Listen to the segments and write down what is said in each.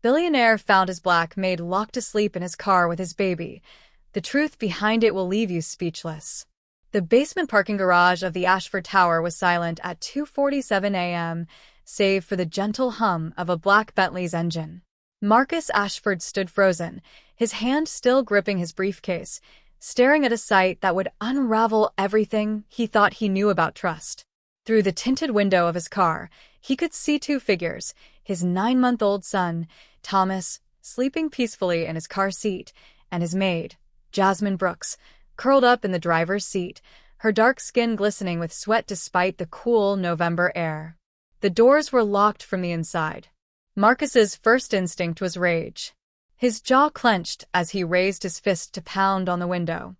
Billionaire found his black maid locked asleep in his car with his baby. The truth behind it will leave you speechless. The basement parking garage of the Ashford Tower was silent at 2:47 a.m., save for the gentle hum of a black Bentley's engine. Marcus Ashford stood frozen, his hand still gripping his briefcase, staring at a sight that would unravel everything he thought he knew about trust. Through the tinted window of his car, he could see two figures, his 9-month-old son, Thomas, sleeping peacefully in his car seat, and his maid, Jasmine Brooks, curled up in the driver's seat, her dark skin glistening with sweat despite the cool November air. The doors were locked from the inside. Marcus's first instinct was rage. His jaw clenched as he raised his fist to pound on the window.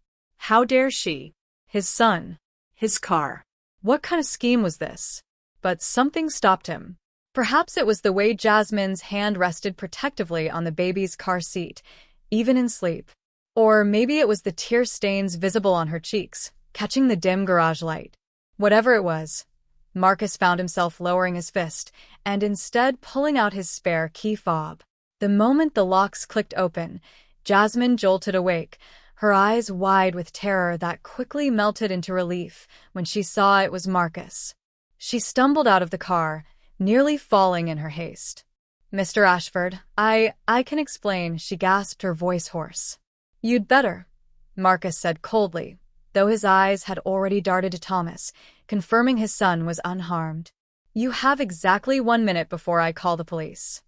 How dare she? His son. His car. What kind of scheme was this? But something stopped him. Perhaps it was the way Jasmine's hand rested protectively on the baby's car seat, even in sleep. Or maybe it was the tear stains visible on her cheeks, catching the dim garage light. Whatever it was, Marcus found himself lowering his fist and instead pulling out his spare key fob. The moment the locks clicked open, Jasmine jolted awake, her eyes wide with terror that quickly melted into relief when she saw it was Marcus. She stumbled out of the car, nearly falling in her haste. "Mr. Ashford, I can explain," she gasped, her voice hoarse. "You'd better," Marcus said coldly, though his eyes had already darted to Thomas, confirming his son was unharmed. "You have exactly 1 minute before I call the police."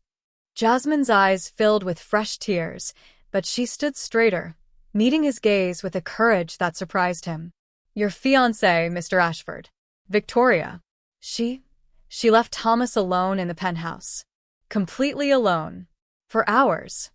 Jasmine's eyes filled with fresh tears, but she stood straighter, meeting his gaze with a courage that surprised him. "Your fiancée, Mr. Ashford. Victoria. She left Thomas alone in the penthouse. Completely alone. For hours."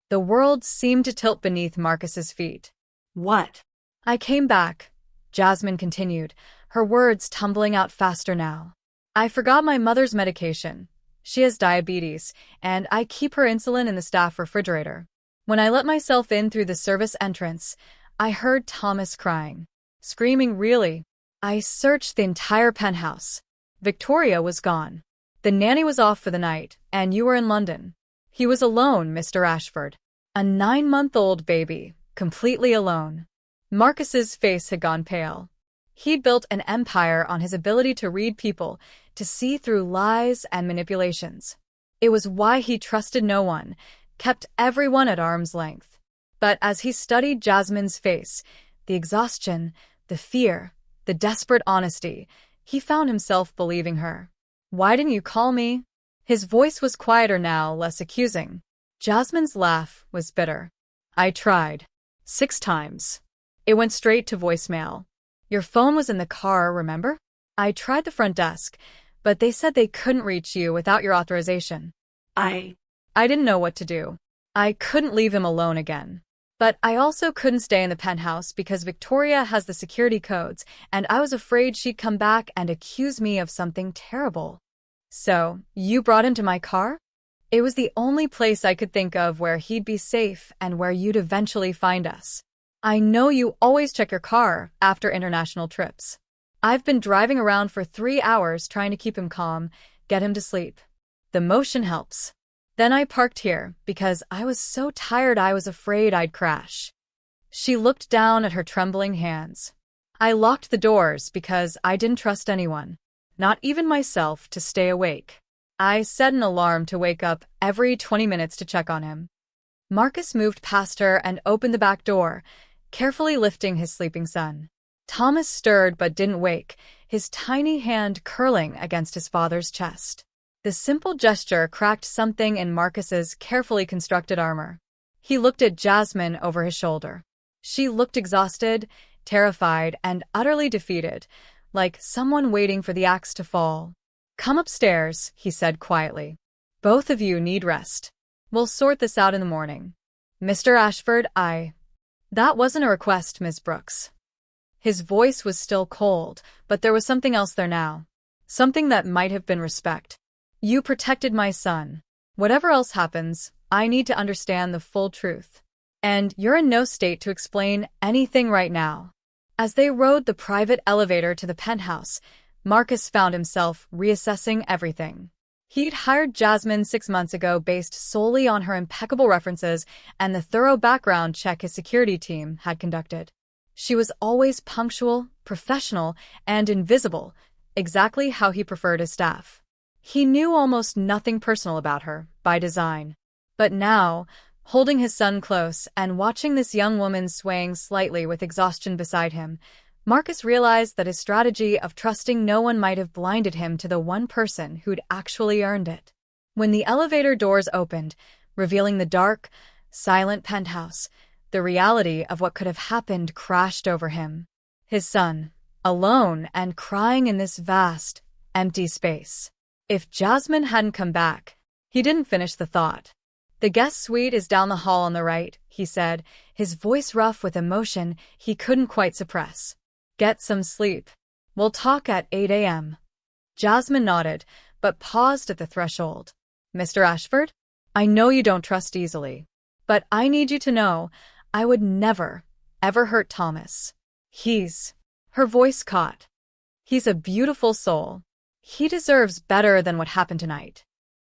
The world seemed to tilt beneath Marcus's feet. What? "I came back," Jasmine continued, her words tumbling out faster now. "I forgot my mother's medication. She has diabetes, and I keep her insulin in the staff refrigerator. When I let myself in through the service entrance, I heard Thomas crying. Screaming, really. I searched the entire penthouse. Victoria was gone. The nanny was off for the night, and you were in London. He was alone, Mr. Ashford. A 9-month-old baby, completely alone." Marcus's face had gone pale. He'd built an empire on his ability to read people, to see through lies and manipulations. It was why he trusted no one, kept everyone at arm's length. But as he studied Jasmine's face, the exhaustion, the fear, the desperate honesty, he found himself believing her. "Why didn't you call me?" His voice was quieter now, less accusing. Jasmine's laugh was bitter. "I tried. 6 times. It went straight to voicemail. Your phone was in the car, remember? I tried the front desk, but they said they couldn't reach you without your authorization. I didn't know what to do. I couldn't leave him alone again. But I also couldn't stay in the penthouse because Victoria has the security codes, and I was afraid she'd come back and accuse me of something terrible. So, you brought him to my car? It was the only place I could think of where he'd be safe and where you'd eventually find us. I know you always check your car after international trips. I've been driving around for 3 hours trying to keep him calm, get him to sleep. The motion helps. Then I parked here because I was so tired I was afraid I'd crash." She looked down at her trembling hands. "I locked the doors because I didn't trust anyone, not even myself, to stay awake. I set an alarm to wake up every 20 minutes to check on him." Marcus moved past her and opened the back door, carefully lifting his sleeping son. Thomas stirred but didn't wake, his tiny hand curling against his father's chest. The simple gesture cracked something in Marcus's carefully constructed armor. He looked at Jasmine over his shoulder. She looked exhausted, terrified, and utterly defeated, like someone waiting for the axe to fall. "Come upstairs," he said quietly. "Both of you need rest. We'll sort this out in the morning. Mr. Ashford, That wasn't a request, Miss Brooks." His voice was still cold, but there was something else there now. Something that might have been respect. "You protected my son. Whatever else happens, I need to understand the full truth. And you're in no state to explain anything right now." As they rode the private elevator to the penthouse, Marcus found himself reassessing everything. He'd hired Jasmine 6 months ago based solely on her impeccable references and the thorough background check his security team had conducted. She was always punctual, professional, and invisible, exactly how he preferred his staff. He knew almost nothing personal about her, by design. But now, holding his son close and watching this young woman swaying slightly with exhaustion beside him, Marcus realized that his strategy of trusting no one might have blinded him to the one person who'd actually earned it. When the elevator doors opened, revealing the dark, silent penthouse, the reality of what could have happened crashed over him. His son, alone and crying in this vast, empty space. If Jasmine hadn't come back, he didn't finish the thought. "The guest suite is down the hall on the right," he said, his voice rough with emotion he couldn't quite suppress. "Get some sleep. We'll talk at 8 a.m. Jasmine nodded, but paused at the threshold. "Mr. Ashford? I know you don't trust easily, but I need you to know I would never, ever hurt Thomas. Her voice caught. "He's a beautiful soul. He deserves better than what happened tonight."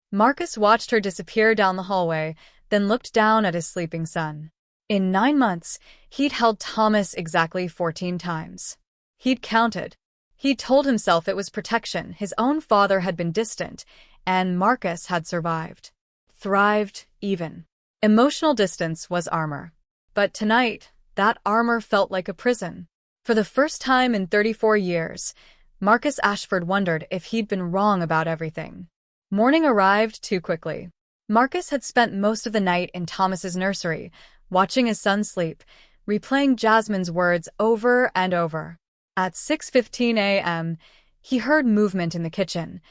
Marcus watched her disappear down the hallway, then looked down at his sleeping son. In 9 months, he'd held Thomas exactly 14 times. He'd counted. He'd told himself it was protection. His own father had been distant, and Marcus had survived. Thrived, even. Emotional distance was armor. But tonight, that armor felt like a prison. For the first time in 34 years, Marcus Ashford wondered if he'd been wrong about everything. Morning arrived too quickly. Marcus had spent most of the night in Thomas's nursery, watching his son sleep, replaying Jasmine's words over and over. At 6:15 a.m., he heard movement in the kitchen.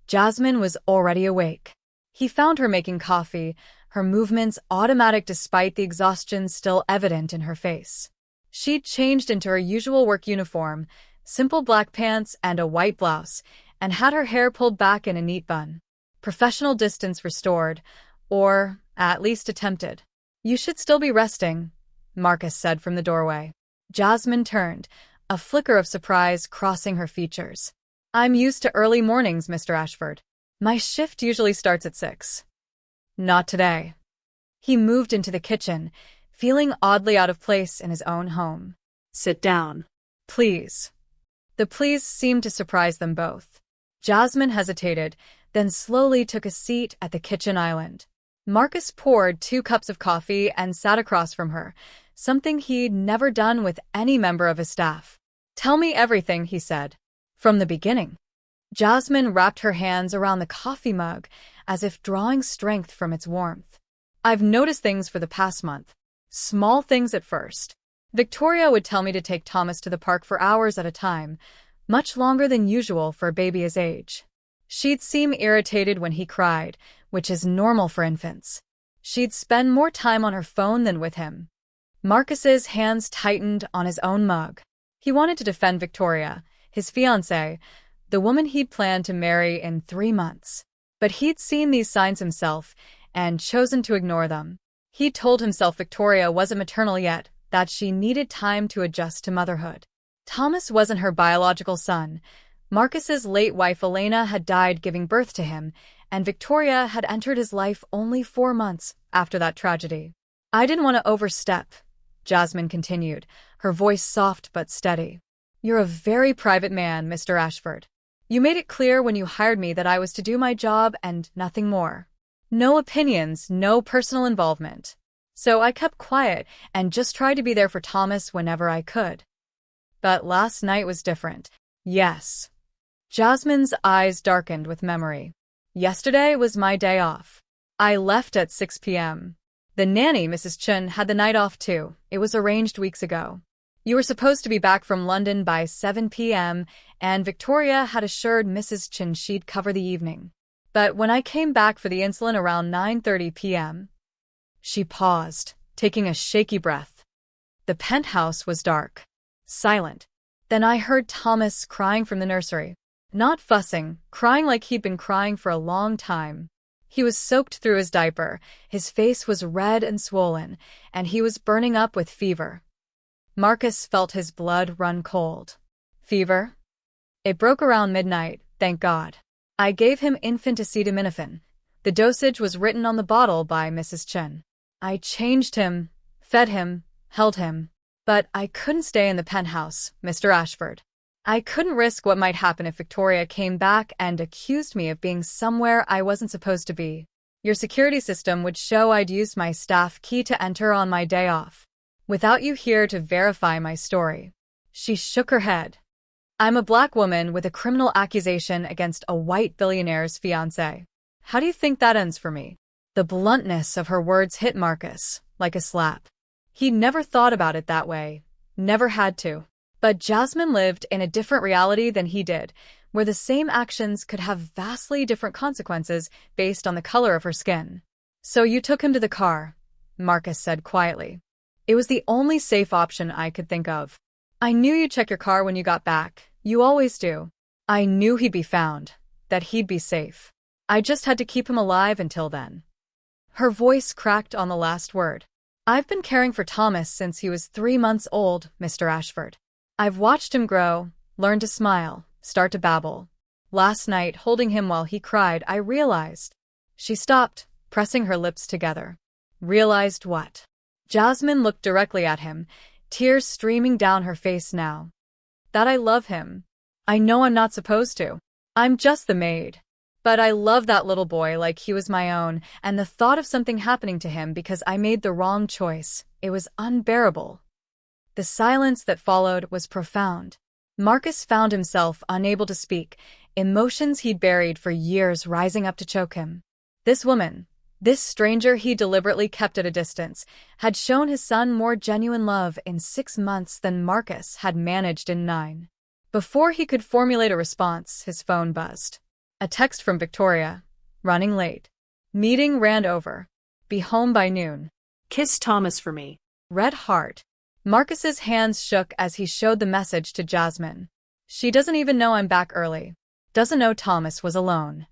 Jasmine was already awake. He found her making coffee, her movements automatic despite the exhaustion still evident in her face. She'd changed into her usual work uniform, simple black pants and a white blouse, and had her hair pulled back in a neat bun. Professional distance restored, or at least attempted. "You should still be resting," Marcus said from the doorway. Jasmine turned, a flicker of surprise crossing her features. "I'm used to early mornings, Mr. Ashford. My shift usually starts at 6. "Not today." He moved into the kitchen, feeling oddly out of place in his own home. "Sit down." "Please." The please seemed to surprise them both. Jasmine hesitated, then slowly took a seat at the kitchen island. Marcus poured 2 cups of coffee and sat across from her, something he'd never done with any member of his staff. "Tell me everything," he said. "From the beginning." Jasmine wrapped her hands around the coffee mug, as if drawing strength from its warmth. "I've noticed things for the past month. Small things at first. Victoria would tell me to take Thomas to the park for hours at a time, much longer than usual for a baby his age. She'd seem irritated when he cried, which is normal for infants. She'd spend more time on her phone than with him." Marcus's hands tightened on his own mug. He wanted to defend Victoria, his fiancée, the woman he'd planned to marry in 3 months. But he'd seen these signs himself and chosen to ignore them. He told himself Victoria wasn't maternal yet, that she needed time to adjust to motherhood. Thomas wasn't her biological son. Marcus's late wife Elena had died giving birth to him, and Victoria had entered his life only 4 months after that tragedy. "I didn't want to overstep," Jasmine continued, her voice soft but steady. "You're a very private man, Mr. Ashford. You made it clear when you hired me that I was to do my job and nothing more. No opinions, no personal involvement. So I kept quiet and just tried to be there for Thomas whenever I could. But last night was different. Yes." Jasmine's eyes darkened with memory. "Yesterday was my day off. I left at 6 p.m. The nanny, Mrs. Chun, had the night off too. It was arranged weeks ago. You were supposed to be back from London by 7 p.m., and Victoria had assured Mrs. Chun she'd cover the evening. But when I came back for the insulin around 9:30 p.m., She paused, taking a shaky breath. The penthouse was dark, silent. Then I heard Thomas crying from the nursery. Not fussing, crying like he'd been crying for a long time. He was soaked through his diaper, his face was red and swollen, and he was burning up with fever. Marcus felt his blood run cold. Fever? It broke around midnight, thank God. I gave him infant acetaminophen. The dosage was written on the bottle by Mrs. Chen. I changed him, fed him, held him. But I couldn't stay in the penthouse, Mr. Ashford. I couldn't risk what might happen if Victoria came back and accused me of being somewhere I wasn't supposed to be. Your security system would show I'd used my staff key to enter on my day off. Without you here to verify my story. She shook her head. I'm a black woman with a criminal accusation against a white billionaire's fiancé. How do you think that ends for me? The bluntness of her words hit Marcus like a slap. He'd never thought about it that way, never had to. But Jasmine lived in a different reality than he did, where the same actions could have vastly different consequences based on the color of her skin. So you took him to the car, Marcus said quietly. It was the only safe option I could think of. I knew you'd check your car when you got back. You always do. I knew he'd be found, that he'd be safe. I just had to keep him alive until then. Her voice cracked on the last word. I've been caring for Thomas since he was 3 months old, Mr. Ashford. I've watched him grow, learn to smile, start to babble. Last night, holding him while he cried, I realized. She stopped, pressing her lips together. Realized what? Jasmine looked directly at him, tears streaming down her face now. That I love him. I know I'm not supposed to. I'm just the maid. But I love that little boy like he was my own, and the thought of something happening to him because I made the wrong choice, it was unbearable. The silence that followed was profound. Marcus found himself unable to speak, emotions he'd buried for years rising up to choke him. This woman, this stranger he deliberately kept at a distance, had shown his son more genuine love in 6 months than Marcus had managed in 9. Before he could formulate a response, his phone buzzed. A text from Victoria. Running late. Meeting ran over. Be home by noon. Kiss Thomas for me. Red heart. Marcus's hands shook as he showed the message to Jasmine. She doesn't even know I'm back early. Doesn't know Thomas was alone.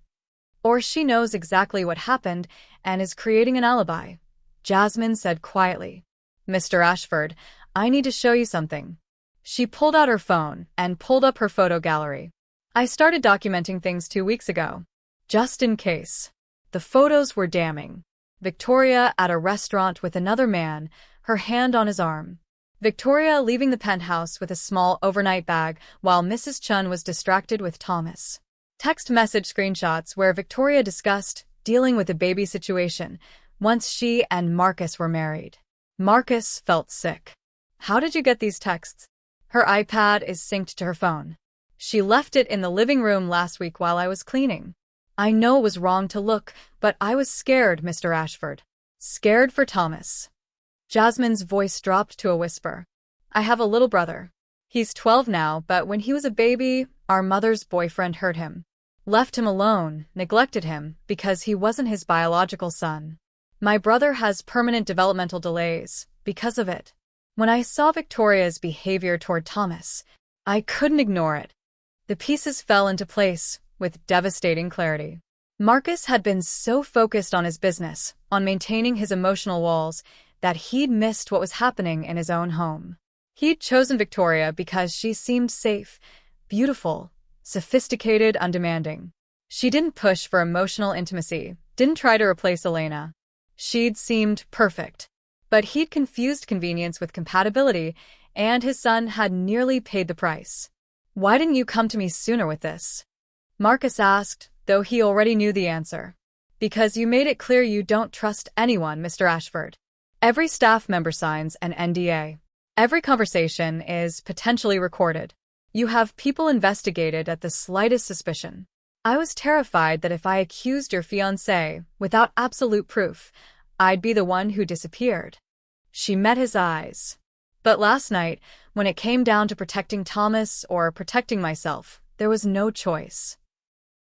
Or she knows exactly what happened and is creating an alibi. Jasmine said quietly. Mr. Ashford, I need to show you something. She pulled out her phone and pulled up her photo gallery. I started documenting things 2 weeks ago. Just in case. The photos were damning. Victoria at a restaurant with another man, her hand on his arm. Victoria leaving the penthouse with a small overnight bag while Mrs. Chun was distracted with Thomas. Text message screenshots where Victoria discussed dealing with a baby situation once she and Marcus were married. Marcus felt sick. How did you get these texts? Her iPad is synced to her phone. She left it in the living room last week while I was cleaning. I know it was wrong to look, but I was scared, Mr. Ashford. Scared for Thomas. Jasmine's voice dropped to a whisper. I have a little brother. He's 12 now, but when he was a baby, our mother's boyfriend hurt him. Left him alone, neglected him, because he wasn't his biological son. My brother has permanent developmental delays because of it. When I saw Victoria's behavior toward Thomas, I couldn't ignore it. The pieces fell into place with devastating clarity. Marcus had been so focused on his business, on maintaining his emotional walls, that he'd missed what was happening in his own home. He'd chosen Victoria because she seemed safe, beautiful, sophisticated, undemanding. She didn't push for emotional intimacy, didn't try to replace Elena. She'd seemed perfect. But he'd confused convenience with compatibility, and his son had nearly paid the price. Why didn't you come to me sooner with this? Marcus asked, though he already knew the answer. Because you made it clear you don't trust anyone, Mr. Ashford. Every staff member signs an NDA. Every conversation is potentially recorded. You have people investigated at the slightest suspicion. I was terrified that if I accused your fiancé without absolute proof, I'd be the one who disappeared. She met his eyes. But last night, when it came down to protecting Thomas or protecting myself, there was no choice.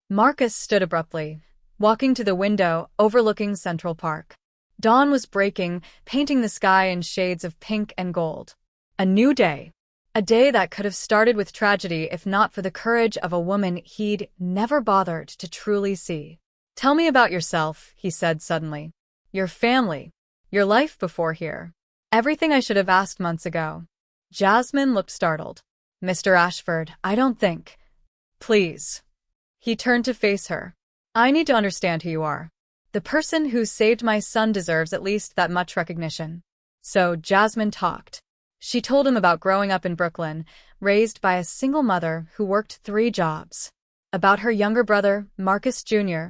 Marcus stood abruptly, walking to the window overlooking Central Park. Dawn was breaking, painting the sky in shades of pink and gold. A new day. A day that could have started with tragedy if not for the courage of a woman he'd never bothered to truly see. Tell me about yourself, he said suddenly. Your family. Your life before here. Everything I should have asked months ago. Jasmine looked startled. Mr. Ashford, I don't think. Please. He turned to face her. I need to understand who you are. The person who saved my son deserves at least that much recognition. So Jasmine talked. She told him about growing up in Brooklyn, raised by a single mother who worked 3 jobs. About her younger brother, Marcus Jr.,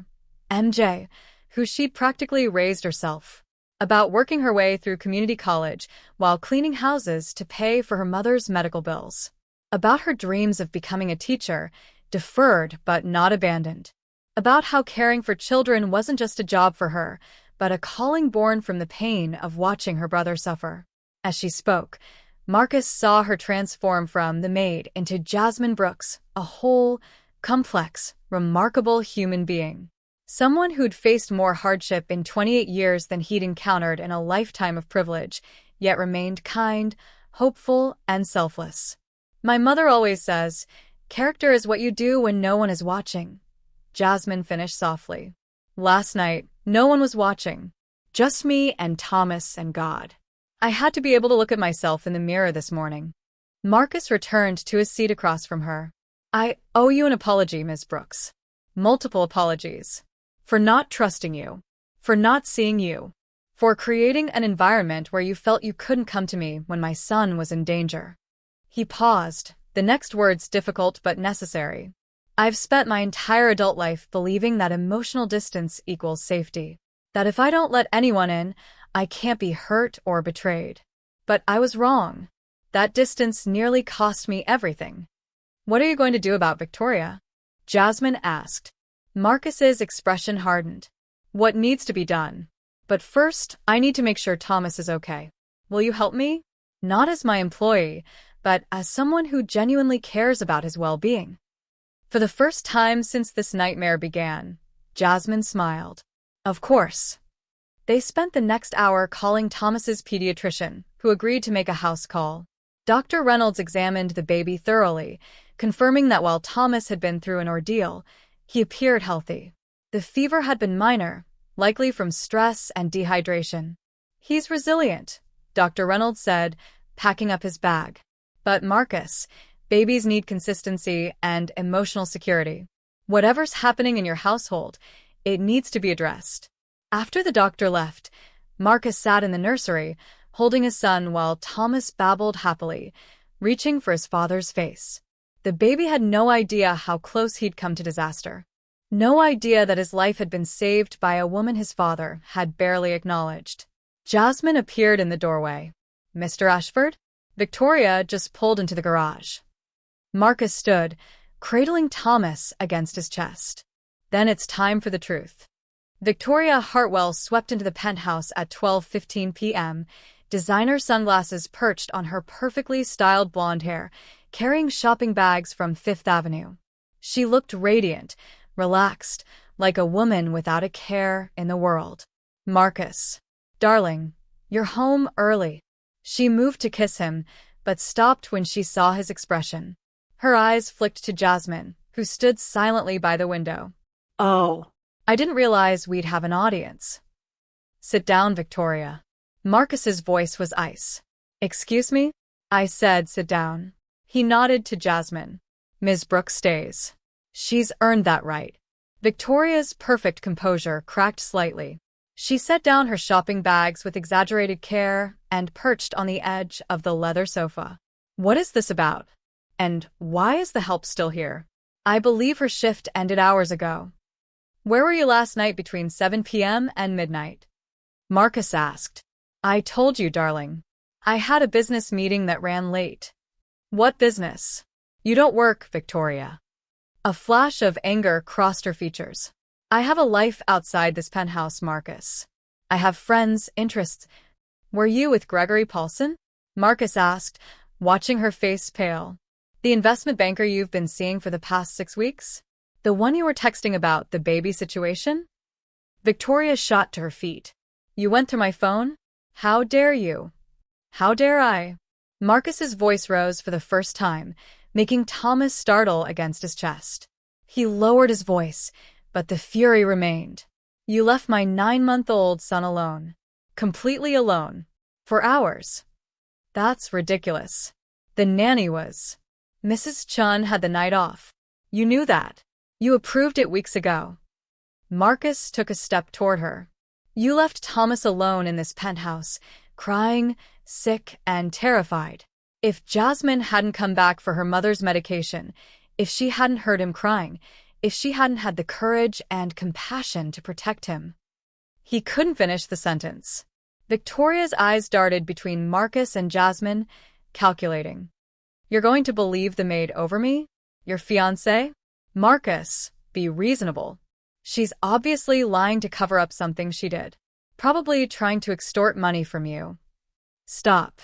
MJ, who she'd practically raised herself. About working her way through community college while cleaning houses to pay for her mother's medical bills. About her dreams of becoming a teacher, deferred but not abandoned. About how caring for children wasn't just a job for her, but a calling born from the pain of watching her brother suffer. As she spoke, Marcus saw her transform from the maid into Jasmine Brooks, a whole, complex, remarkable human being. Someone who'd faced more hardship in 28 years than he'd encountered in a lifetime of privilege, yet remained kind, hopeful, and selfless. My mother always says, character is what you do when no one is watching. Jasmine finished softly. Last night, no one was watching. Just me and Thomas and God. I had to be able to look at myself in the mirror this morning. Marcus returned to his seat across from her. I owe you an apology, Ms. Brooks. Multiple apologies. For not trusting you. For not seeing you. For creating an environment where you felt you couldn't come to me when my son was in danger. He paused, the next words difficult but necessary. I've spent my entire adult life believing that emotional distance equals safety. That if I don't let anyone in, I can't be hurt or betrayed. But I was wrong. That distance nearly cost me everything. What are you going to do about Victoria? Jasmine asked. Marcus's expression hardened. What needs to be done? But first, I need to make sure Thomas is okay. Will you help me? Not as my employee, but as someone who genuinely cares about his well-being. For the first time since this nightmare began, Jasmine smiled. Of course. They spent the next hour calling Thomas's pediatrician, who agreed to make a house call. Dr. Reynolds examined the baby thoroughly, confirming that while Thomas had been through an ordeal, he appeared healthy. The fever had been minor, likely from stress and dehydration. He's resilient, Dr. Reynolds said, packing up his bag. But Marcus, babies need consistency and emotional security. Whatever's happening in your household, it needs to be addressed. After the doctor left, Marcus sat in the nursery, holding his son while Thomas babbled happily, reaching for his father's face. The baby had no idea how close he'd come to disaster. No idea that his life had been saved by a woman his father had barely acknowledged. Jasmine appeared in the doorway. Mr. Ashford? Victoria just pulled into the garage. Marcus stood, cradling Thomas against his chest. Then it's time for the truth. Victoria Hartwell swept into the penthouse at 12:15 p.m., designer sunglasses perched on her perfectly styled blonde hair, carrying shopping bags from Fifth Avenue. She looked radiant, relaxed, like a woman without a care in the world. Marcus. Darling, you're home early. She moved to kiss him, but stopped when she saw his expression. Her eyes flicked to Jasmine, who stood silently by the window. Oh. I didn't realize we'd have an audience. Sit down, Victoria. Marcus's voice was ice. Excuse me? I said sit down. He nodded to Jasmine. Ms. Brooks stays. She's earned that right. Victoria's perfect composure cracked slightly. She set down her shopping bags with exaggerated care and perched on the edge of the leather sofa. What is this about? And why is the help still here? I believe her shift ended hours ago. Where were you last night between 7 p.m. and midnight? Marcus asked. I told you, darling. I had a business meeting that ran late. What business? You don't work, Victoria. A flash of anger crossed her features. I have a life outside this penthouse, Marcus. I have friends, interests. Were you with Gregory Paulson? Marcus asked, watching her face pale. The investment banker you've been seeing for the past 6 weeks? The one you were texting about the baby situation? Victoria shot to her feet. You went through my phone? How dare you? How dare I? Marcus's voice rose for the first time, making Thomas startle against his chest. He lowered his voice, but the fury remained. You left my 9-month-old son alone. Completely alone. For hours. That's ridiculous. The nanny was. Mrs. Chun had the night off. You knew that. You approved it weeks ago. Marcus took a step toward her. You left Thomas alone in this penthouse, crying, sick, and terrified. If Jasmine hadn't come back for her mother's medication, if she hadn't heard him crying, if she hadn't had the courage and compassion to protect him. He couldn't finish the sentence. Victoria's eyes darted between Marcus and Jasmine, calculating. You're going to believe the maid over me? Your fiancé? Marcus, be reasonable. She's obviously lying to cover up something she did. Probably trying to extort money from you. Stop.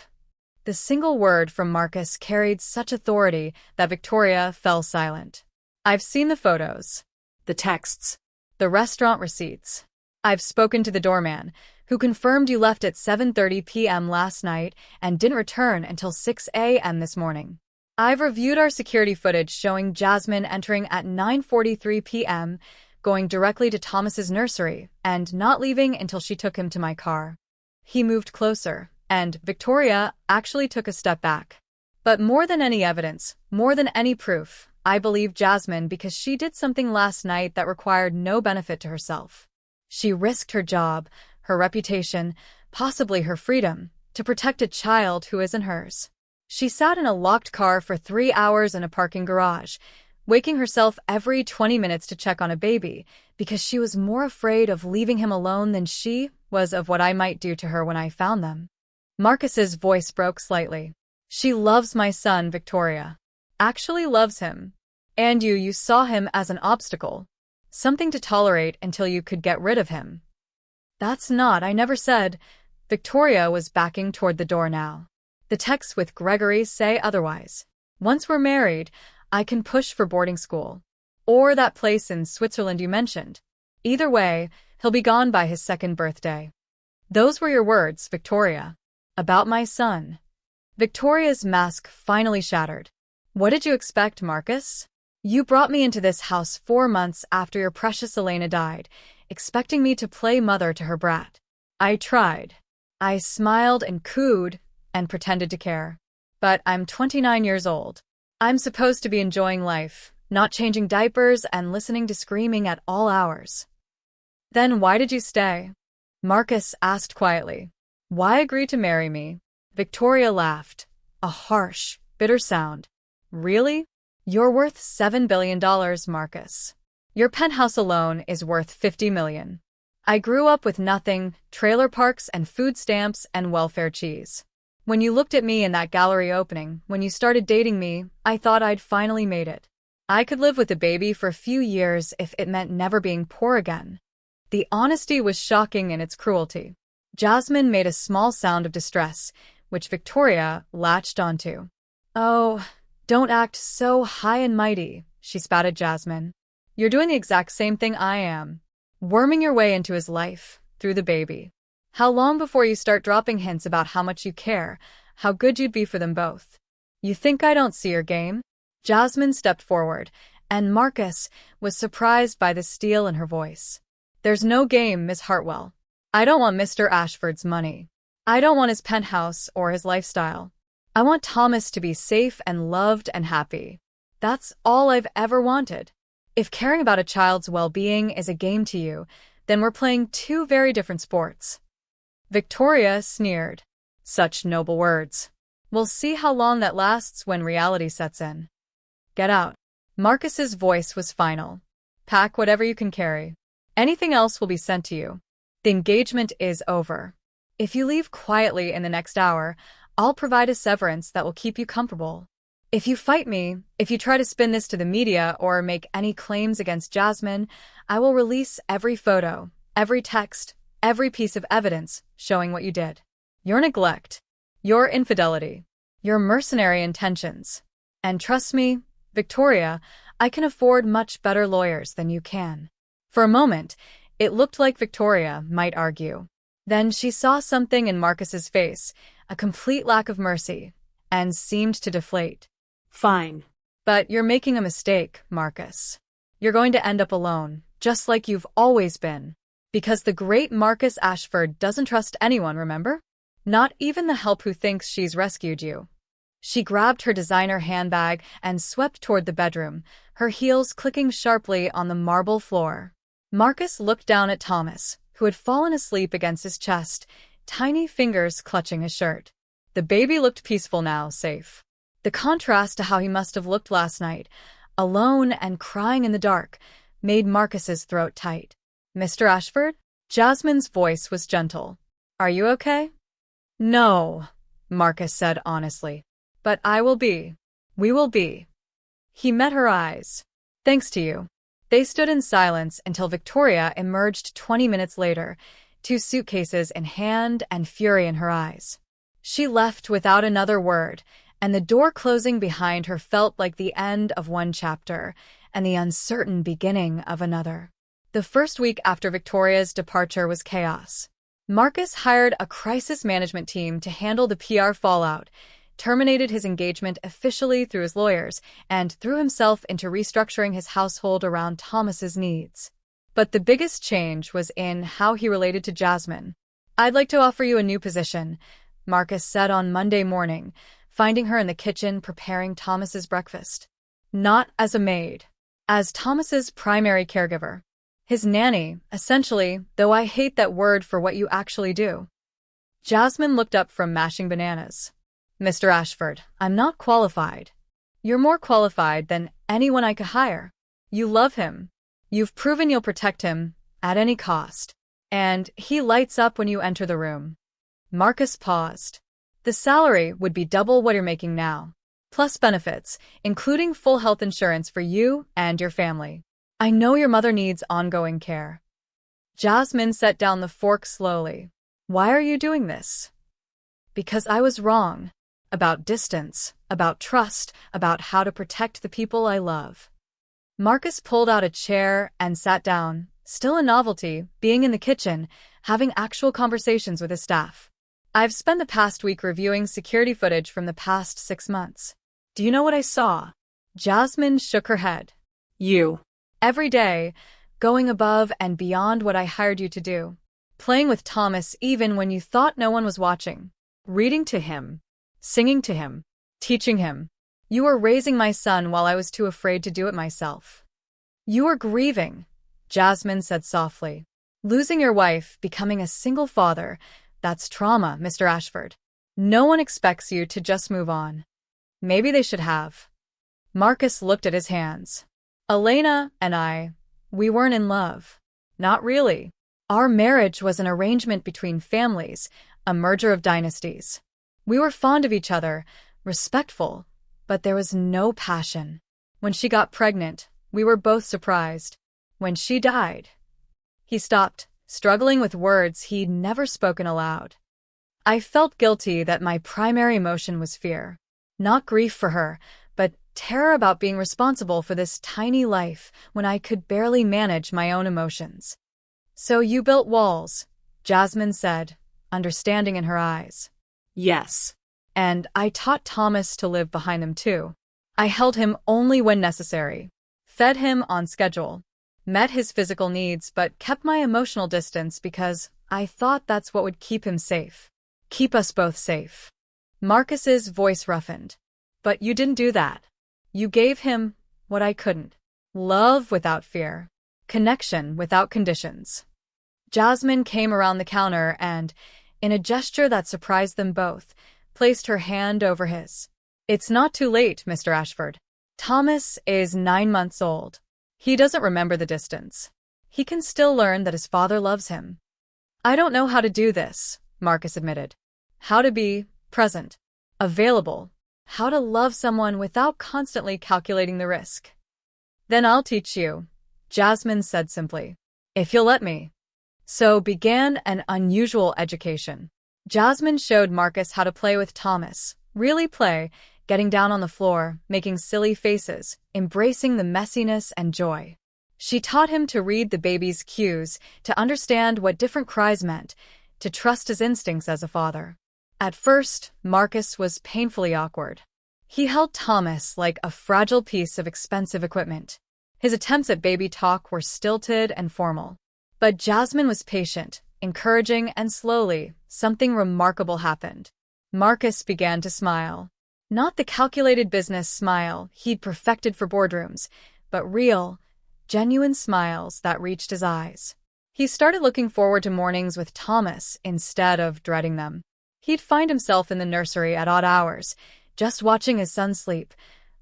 The single word from Marcus carried such authority that Victoria fell silent. I've seen the photos. The texts. The restaurant receipts. I've spoken to the doorman, who confirmed you left at 7:30 p.m. last night and didn't return until 6 a.m. this morning. I've reviewed our security footage showing Jasmine entering at 9:43 p.m., going directly to Thomas's nursery, and not leaving until she took him to my car. He moved closer, and Victoria actually took a step back. But more than any evidence, more than any proof, I believe Jasmine because she did something last night that required no benefit to herself. She risked her job, her reputation, possibly her freedom, to protect a child who isn't hers. She sat in a locked car for 3 hours in a parking garage, waking herself every 20 minutes to check on a baby, because she was more afraid of leaving him alone than she was of what I might do to her when I found them. Marcus's voice broke slightly. She loves my son, Victoria. Actually loves him. And you saw him as an obstacle. Something to tolerate until you could get rid of him. That's not, I never said. Victoria was backing toward the door now. The texts with Gregory say otherwise. Once we're married, I can push for boarding school. Or that place in Switzerland you mentioned. Either way, he'll be gone by his 2nd birthday. Those were your words, Victoria. About my son. Victoria's mask finally shattered. What did you expect, Marcus? You brought me into this house 4 months after your precious Elena died, expecting me to play mother to her brat. I tried. I smiled and cooed and pretended to care. But I'm 29 years old. I'm supposed to be enjoying life, not changing diapers and listening to screaming at all hours. Then why did you stay? Marcus asked quietly. Why agree to marry me? Victoria laughed, a harsh, bitter sound. Really? You're worth $7 billion, Marcus. Your penthouse alone is worth $50 million. I grew up with nothing, trailer parks and food stamps and welfare cheese. When you looked at me in that gallery opening, when you started dating me, I thought I'd finally made it. I could live with a baby for a few years if it meant never being poor again. The honesty was shocking in its cruelty. Jasmine made a small sound of distress, which Victoria latched onto. Oh, don't act so high and mighty, she spat at Jasmine. You're doing the exact same thing I am. Worming your way into his life, through the baby. How long before you start dropping hints about how much you care, how good you'd be for them both? You think I don't see your game? Jasmine stepped forward, and Marcus was surprised by the steel in her voice. There's no game, Miss Hartwell. I don't want Mr. Ashford's money. I don't want his penthouse or his lifestyle. I want Thomas to be safe and loved and happy. That's all I've ever wanted. If caring about a child's well-being is a game to you, then we're playing 2 very different sports. Victoria sneered. Such noble words. We'll see how long that lasts when reality sets in. Get out. Marcus's voice was final. Pack whatever you can carry. Anything else will be sent to you. The engagement is over. If you leave quietly in the next hour, I'll provide a severance that will keep you comfortable. If you fight me, if you try to spin this to the media or make any claims against Jasmine, I will release every photo, every text, every piece of evidence showing what you did. Your neglect, your infidelity, your mercenary intentions. And trust me, Victoria, I can afford much better lawyers than you can. For a moment, it looked like Victoria might argue. Then she saw something in Marcus's face, a complete lack of mercy, and seemed to deflate. Fine. But you're making a mistake, Marcus. You're going to end up alone, just like you've always been. Because the great Marcus Ashford doesn't trust anyone, remember? Not even the help who thinks she's rescued you. She grabbed her designer handbag and swept toward the bedroom, her heels clicking sharply on the marble floor. Marcus looked down at Thomas, who had fallen asleep against his chest, tiny fingers clutching his shirt. The baby looked peaceful now, safe. The contrast to how he must have looked last night, alone and crying in the dark, made Marcus's throat tight. "Mr. Ashford?" Jasmine's voice was gentle. "Are you okay?" "No," Marcus said honestly. "But I will be. We will be." He met her eyes. "Thanks to you." They stood in silence until Victoria emerged 20 minutes later, 2 suitcases in hand and fury in her eyes. She left without another word, and the door closing behind her felt like the end of one chapter and the uncertain beginning of another. The first week after Victoria's departure was chaos. Marcus hired a crisis management team to handle the PR fallout, terminated his engagement officially through his lawyers, and threw himself into restructuring his household around Thomas's needs. But the biggest change was in how he related to Jasmine. "I'd like to offer you a new position," Marcus said on Monday morning, finding her in the kitchen preparing Thomas's breakfast. "Not as a maid. As Thomas's primary caregiver. His nanny, essentially, though I hate that word for what you actually do." Jasmine looked up from mashing bananas. "Mr. Ashford, I'm not qualified. You're more qualified than anyone I could hire. You love him. You've proven you'll protect him, at any cost. And he lights up when you enter the room." Marcus paused. "The salary would be double what you're making now, plus benefits, including full health insurance for you and your family. I know your mother needs ongoing care." Jasmine set down the fork slowly. "Why are you doing this?" "Because I was wrong. About distance, about trust, about how to protect the people I love." Marcus pulled out a chair and sat down, still a novelty, being in the kitchen, having actual conversations with his staff. "I've spent the past week reviewing security footage from the past 6 months. Do you know what I saw?" Jasmine shook her head. You. "Every day, going above and beyond what I hired you to do. Playing with Thomas even when you thought no one was watching. Reading to him. Singing to him. Teaching him. You were raising my son while I was too afraid to do it myself. You were grieving," Jasmine said softly. "Losing your wife, becoming a single father, that's trauma, Mr. Ashford. No one expects you to just move on." "Maybe they should have." Marcus looked at his hands. "Elena and we weren't in love. Not really. Our marriage was an arrangement between families, a merger of dynasties. We were fond of each other, respectful, but there was no passion. When she got pregnant, we were both surprised. When she died..." He stopped, struggling with words he'd never spoken aloud. "I felt guilty that my primary emotion was fear. Not grief for her, but terror about being responsible for this tiny life when I could barely manage my own emotions." "So you built walls," Jasmine said, understanding in her eyes. Yes. "And I taught Thomas to live behind them too. I held him only when necessary. Fed him on schedule. Met his physical needs but kept my emotional distance because I thought that's what would keep him safe. Keep us both safe." Marcus's voice roughened. "But you didn't do that. You gave him what I couldn't. Love without fear. Connection without conditions." Jasmine came around the counter and, in a gesture that surprised them both, placed her hand over his. "It's not too late, Mr. Ashford. Thomas is 9 months old. He doesn't remember the distance. He can still learn that his father loves him." "I don't know how to do this," Marcus admitted. "How to be present, available, how to love someone without constantly calculating the risk." "Then I'll teach you," Jasmine said simply. "If you'll let me." So began an unusual education. Jasmine showed Marcus how to play with Thomas, really play, getting down on the floor, making silly faces, embracing the messiness and joy. She taught him to read the baby's cues, to understand what different cries meant, to trust his instincts as a father. At first, Marcus was painfully awkward. He held Thomas like a fragile piece of expensive equipment. His attempts at baby talk were stilted and formal. But Jasmine was patient, encouraging, and slowly, something remarkable happened. Marcus began to smile. Not the calculated business smile he'd perfected for boardrooms, but real, genuine smiles that reached his eyes. He started looking forward to mornings with Thomas instead of dreading them. He'd find himself in the nursery at odd hours, just watching his son sleep,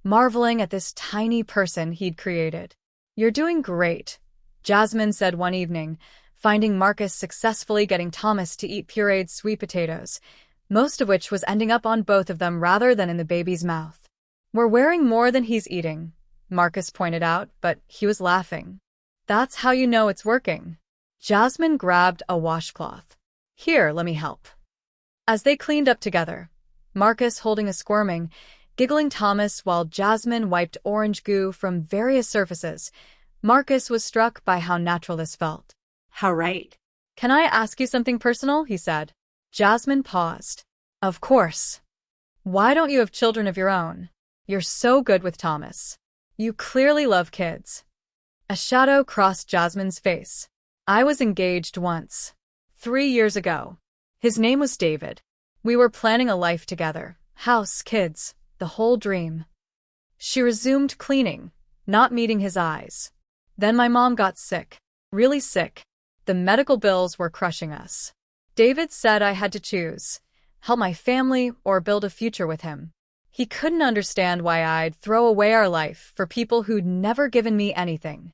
marveling at this tiny person he'd created. "You're doing great," Jasmine said one evening, finding Marcus successfully getting Thomas to eat pureed sweet potatoes, most of which was ending up on both of them rather than in the baby's mouth. "We're wearing more than he's eating," Marcus pointed out, but he was laughing. "That's how you know it's working." Jasmine grabbed a washcloth. "Here, let me help." As they cleaned up together, Marcus holding a squirming, giggling Thomas while Jasmine wiped orange goo from various surfaces, Marcus was struck by how natural this felt. How right. "Can I ask you something personal?" he said. Jasmine paused. "Of course. Why don't you have children of your own? You're so good with Thomas. You clearly love kids." A shadow crossed Jasmine's face. "I was engaged once. 3 years ago. His name was David. We were planning a life together. House, kids, the whole dream." She resumed cleaning, not meeting his eyes. "Then my mom got sick. Really sick. The medical bills were crushing us. David said I had to choose, help my family or build a future with him. He couldn't understand why I'd throw away our life for people who'd never given me anything."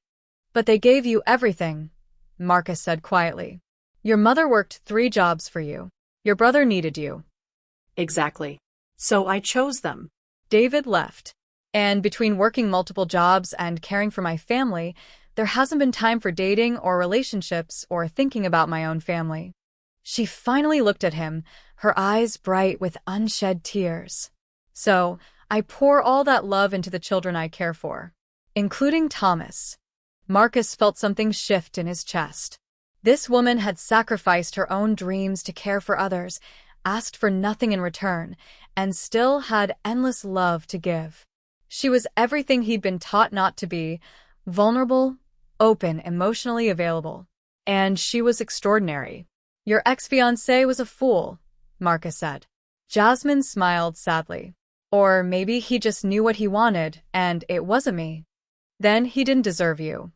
"But they gave you everything," Marcus said quietly. "Your mother worked 3 jobs for you. Your brother needed you." Exactly. So I chose them. David left. "And between working multiple jobs and caring for my family, there hasn't been time for dating or relationships or thinking about my own family." She finally looked at him, her eyes bright with unshed tears. "So, I pour all that love into the children I care for, including Thomas." Marcus felt something shift in his chest. This woman had sacrificed her own dreams to care for others, asked for nothing in return, and still had endless love to give. She was everything he'd been taught not to be: vulnerable, open, emotionally available. And she was extraordinary. "Your ex-fiancé was a fool," Marcus said. Jasmine smiled sadly. "Or maybe he just knew what he wanted, and it wasn't me. Then he didn't deserve you."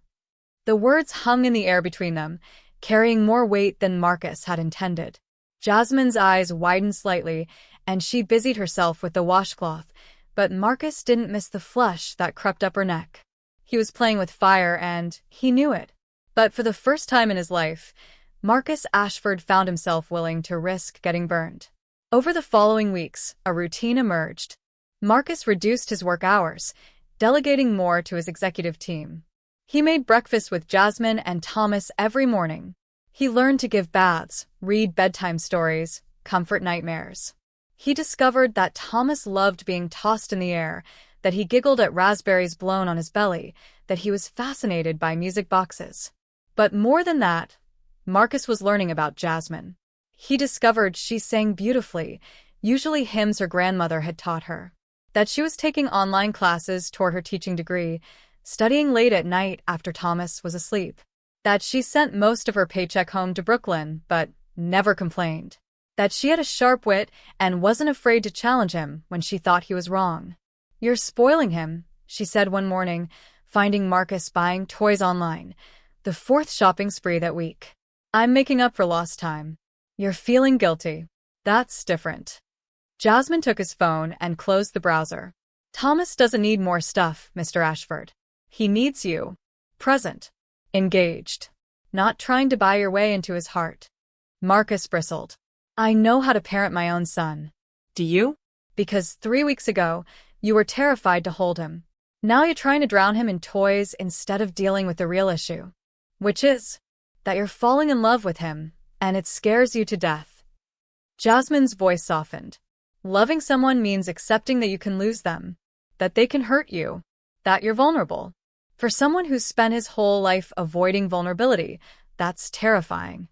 The words hung in the air between them, carrying more weight than Marcus had intended. Jasmine's eyes widened slightly, and she busied herself with the washcloth, but Marcus didn't miss the flush that crept up her neck. He was playing with fire, and he knew it. But for the first time in his life, Marcus Ashford found himself willing to risk getting burned. Over the following weeks, a routine emerged. Marcus reduced his work hours, delegating more to his executive team. He made breakfast with Jasmine and Thomas every morning. He learned to give baths, read bedtime stories, comfort nightmares. He discovered that Thomas loved being tossed in the air, that he giggled at raspberries blown on his belly, that he was fascinated by music boxes. But more than that, Marcus was learning about Jasmine. He discovered she sang beautifully, usually hymns her grandmother had taught her. That she was taking online classes toward her teaching degree, studying late at night after Thomas was asleep. That she sent most of her paycheck home to Brooklyn, but never complained. That she had a sharp wit and wasn't afraid to challenge him when she thought he was wrong. "You're spoiling him," she said one morning, finding Marcus buying toys online, the 4th shopping spree that week. "I'm making up for lost time. You're feeling guilty. That's different." Jasmine took his phone and closed the browser. "Thomas doesn't need more stuff, Mr. Ashford. He needs you. Present. Engaged. Not trying to buy your way into his heart." Marcus bristled. "I know how to parent my own son." Do you? "Because 3 weeks ago, you were terrified to hold him. Now you're trying to drown him in toys instead of dealing with the real issue. Which is that you're falling in love with him, and it scares you to death." Jasmine's voice softened. "Loving someone means accepting that you can lose them, that they can hurt you, that you're vulnerable. For someone who's spent his whole life avoiding vulnerability, that's terrifying."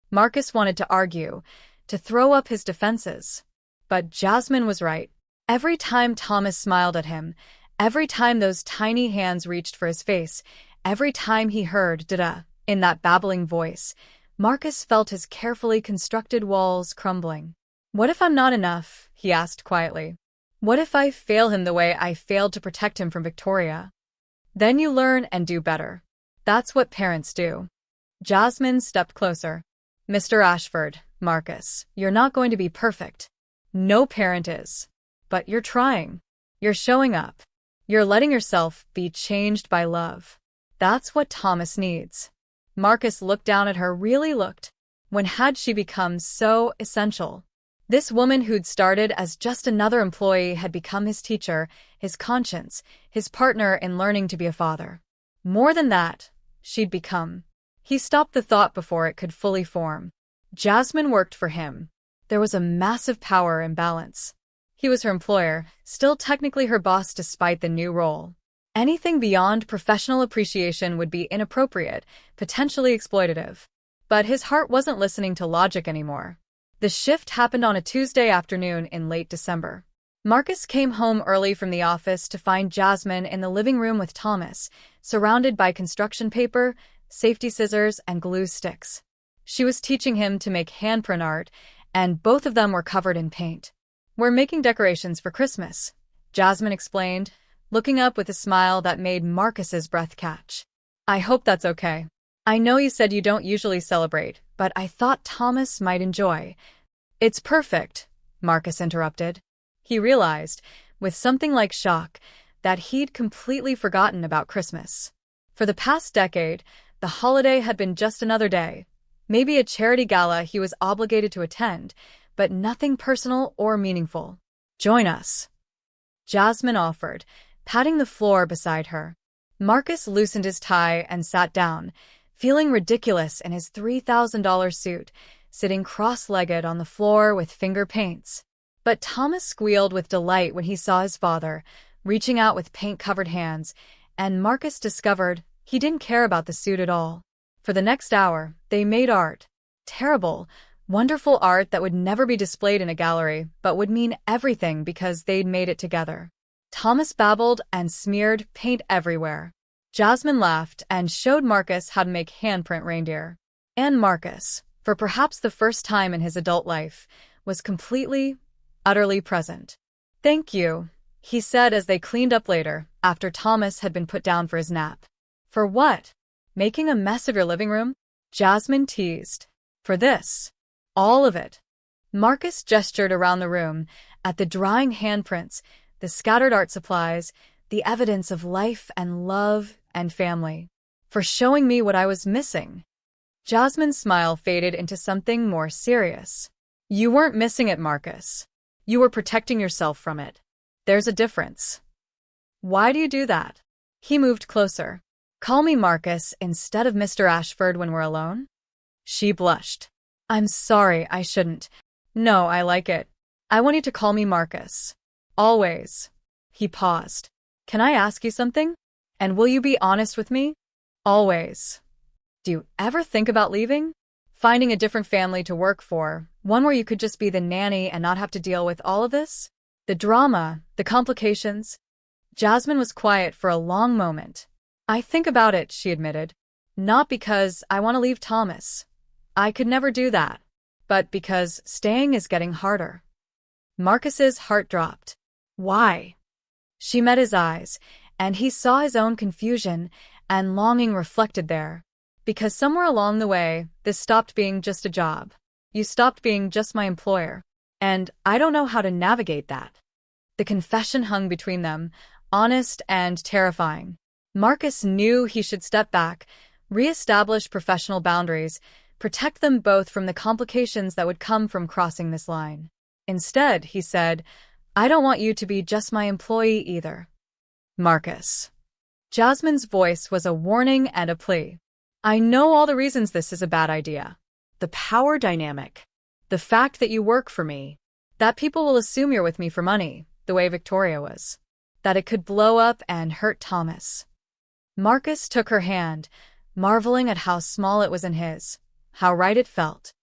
Marcus wanted to argue, to throw up his defenses. But Jasmine was right. Every time Thomas smiled at him, every time those tiny hands reached for his face, every time he heard "da-da" in that babbling voice, Marcus felt his carefully constructed walls crumbling. "What if I'm not enough?" he asked quietly. "What if I fail him the way I failed to protect him from Victoria?" Then you learn and do better. That's what parents do. Jasmine stepped closer. Mr. Ashford, Marcus, you're not going to be perfect. No parent is. But you're trying. You're showing up. You're letting yourself be changed by love. That's what Thomas needs. Marcus looked down at her, really looked. When had she become so essential? This woman who'd started as just another employee had become his teacher, his conscience, his partner in learning to be a father. More than that, she'd become. He stopped the thought before it could fully form. Jasmine worked for him. There was a massive power imbalance. He was her employer, still technically her boss despite the new role. Anything beyond professional appreciation would be inappropriate, potentially exploitative. But his heart wasn't listening to logic anymore. The shift happened on a Tuesday afternoon in late December. Marcus came home early from the office to find Jasmine in the living room with Thomas, surrounded by construction paper, safety scissors, and glue sticks. She was teaching him to make handprint art, and both of them were covered in paint. "We're making decorations for Christmas," Jasmine explained, looking up with a smile that made Marcus's breath catch. "I hope that's okay. I know you said you don't usually celebrate, but I thought Thomas might enjoy." "It's perfect," Marcus interrupted. He realized, with something like shock, that he'd completely forgotten about Christmas. For the past decade, the holiday had been just another day, maybe a charity gala he was obligated to attend, but nothing personal or meaningful. "Join us," Jasmine offered, patting the floor beside her. Marcus loosened his tie and sat down, feeling ridiculous in his $3,000 suit, sitting cross-legged on the floor with finger paints. But Thomas squealed with delight when he saw his father, reaching out with paint-covered hands, and Marcus discovered he didn't care about the suit at all. For the next hour, they made art. Terrible, wonderful art that would never be displayed in a gallery, but would mean everything because they'd made it together. Thomas babbled and smeared paint everywhere. Jasmine laughed and showed Marcus how to make handprint reindeer. And Marcus, for perhaps the first time in his adult life, was completely, utterly present. "Thank you," he said as they cleaned up later, after Thomas had been put down for his nap. "For what? Making a mess of your living room?" Jasmine teased. "For this. All of it." Marcus gestured around the room, at the drying handprints, the scattered art supplies, the evidence of life and love and family. "For showing me what I was missing." Jasmine's smile faded into something more serious. "You weren't missing it, Marcus. You were protecting yourself from it. There's a difference." "Why do you do that?" He moved closer. "Call me Marcus instead of Mr. Ashford when we're alone?" She blushed. "I'm sorry, I shouldn't. No, I like it. I want you to call me Marcus. Always." He paused. "Can I ask you something? And will you be honest with me?" "Always." "Do you ever think about leaving? Finding a different family to work for, one where you could just be the nanny and not have to deal with all of this? The drama, the complications?" Jasmine was quiet for a long moment. "I think about it," she admitted. "Not because I want to leave Thomas. I could never do that. But because staying is getting harder." Marcus's heart dropped. "Why?" She met his eyes, and he saw his own confusion and longing reflected there. "Because somewhere along the way, this stopped being just a job. You stopped being just my employer. And I don't know how to navigate that." The confession hung between them, honest and terrifying. Marcus knew he should step back, re-establish professional boundaries, protect them both from the complications that would come from crossing this line. Instead, he said, "I don't want you to be just my employee either." "Marcus." Jasmine's voice was a warning and a plea. "I know all the reasons this is a bad idea. The power dynamic. The fact that you work for me. That people will assume you're with me for money, the way Victoria was. That it could blow up and hurt Thomas." Marcus took her hand, marveling at how small it was in his, how right it felt.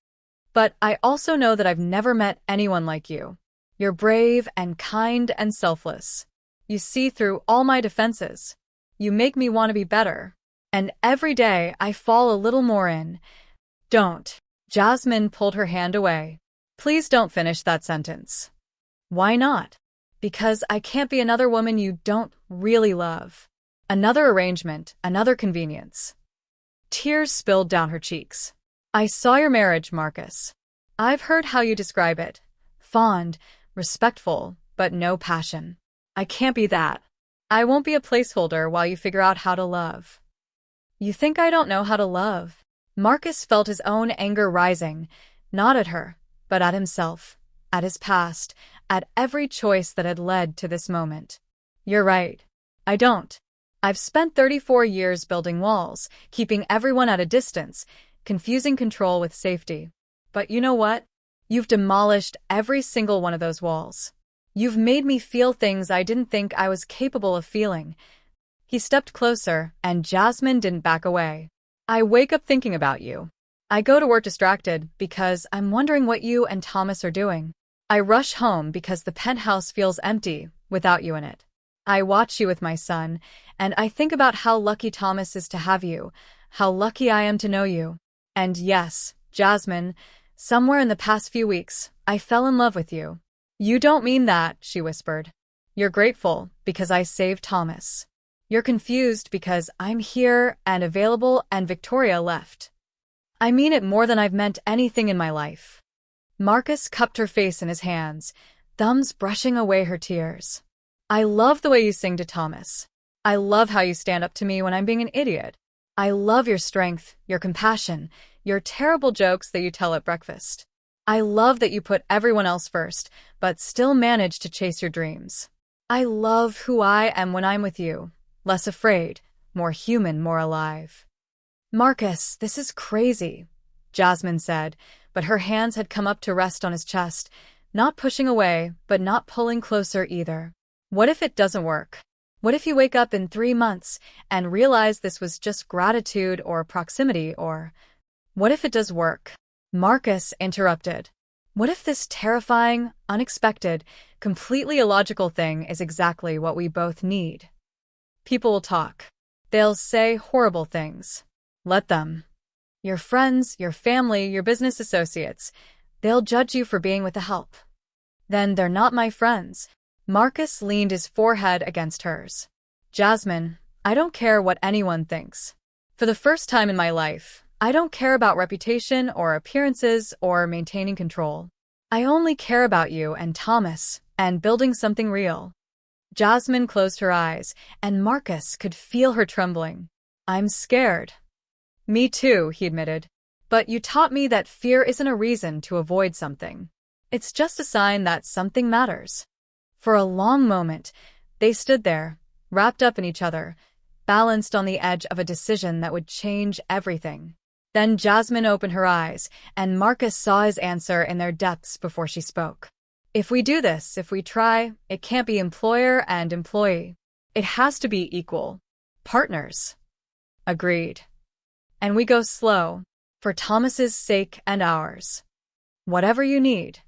"But I also know that I've never met anyone like you. You're brave and kind and selfless. You see through all my defenses. You make me want to be better. And every day I fall a little more in." "Don't." Jasmine pulled her hand away. "Please don't finish that sentence." "Why not?" "Because I can't be another woman you don't really love." Another arrangement, another convenience. Tears spilled down her cheeks. I saw your marriage, Marcus. I've heard how you describe it. Fond, respectful, but no passion. I can't be that. I won't be a placeholder while you figure out how to love. You think I don't know how to love? Marcus felt his own anger rising, not at her, but at himself, at his past, at every choice that had led to this moment. You're right. I don't. I've spent 34 years building walls, keeping everyone at a distance, confusing control with safety. But you know what? You've demolished every single one of those walls. You've made me feel things I didn't think I was capable of feeling. He stepped closer, and Jasmine didn't back away. I wake up thinking about you. I go to work distracted because I'm wondering what you and Thomas are doing. I rush home because the penthouse feels empty without you in it. I watch you with my son, and I think about how lucky Thomas is to have you, how lucky I am to know you. And yes, Jasmine, somewhere in the past few weeks, I fell in love with you. You don't mean that, she whispered. You're grateful because I saved Thomas. You're confused because I'm here and available and Victoria left. I mean it more than I've meant anything in my life. Marcus cupped her face in his hands, thumbs brushing away her tears. I love the way you sing to Thomas. I love how you stand up to me when I'm being an idiot. I love your strength, your compassion, your terrible jokes that you tell at breakfast. I love that you put everyone else first, but still manage to chase your dreams. I love who I am when I'm with you. Less afraid, more human, more alive. Marcus, this is crazy, Jasmine said, but her hands had come up to rest on his chest, not pushing away, but not pulling closer either. What if it doesn't work? What if you wake up in 3 months and realize this was just gratitude or proximity or... What if it does work? Marcus interrupted. What if this terrifying, unexpected, completely illogical thing is exactly what we both need? People will talk. They'll say horrible things. Let them. Your friends, your family, your business associates, they'll judge you for being with the help. Then they're not my friends. Marcus leaned his forehead against hers. Jasmine, I don't care what anyone thinks. For the first time in my life, I don't care about reputation or appearances or maintaining control. I only care about you and Thomas and building something real. Jasmine closed her eyes, and Marcus could feel her trembling. I'm scared. Me too, he admitted. But you taught me that fear isn't a reason to avoid something. It's just a sign that something matters. For a long moment, they stood there, wrapped up in each other, balanced on the edge of a decision that would change everything. Then Jasmine opened her eyes, and Marcus saw his answer in their depths before she spoke. If we do this, if we try, it can't be employer and employee. It has to be equal. Partners. Agreed. And we go slow, for Thomas's sake and ours. Whatever you need.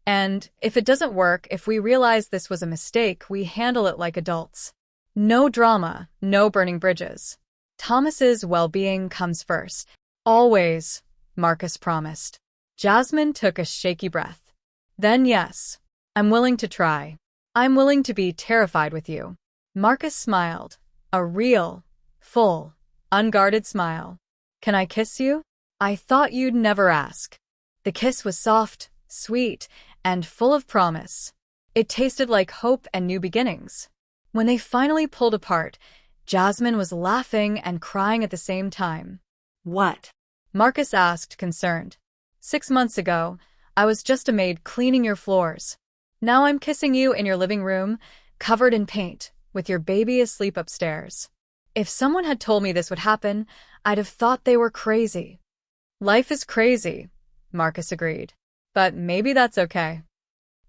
And if it doesn't work, if we realize this was a mistake, we handle it like adults. No drama, no burning bridges. Thomas's well-being comes first. Always, Marcus promised. Jasmine took a shaky breath. Then yes, I'm willing to try. I'm willing to be terrified with you. Marcus smiled. A real, full, unguarded smile. Can I kiss you? I thought you'd never ask. The kiss was soft, sweet, and full of promise. It tasted like hope and new beginnings. When they finally pulled apart, Jasmine was laughing and crying at the same time. What? Marcus asked, concerned. 6 months ago, I was just a maid cleaning your floors. Now I'm kissing you in your living room, covered in paint, with your baby asleep upstairs. If someone had told me this would happen, I'd have thought they were crazy. Life is crazy, Marcus agreed. But maybe that's okay.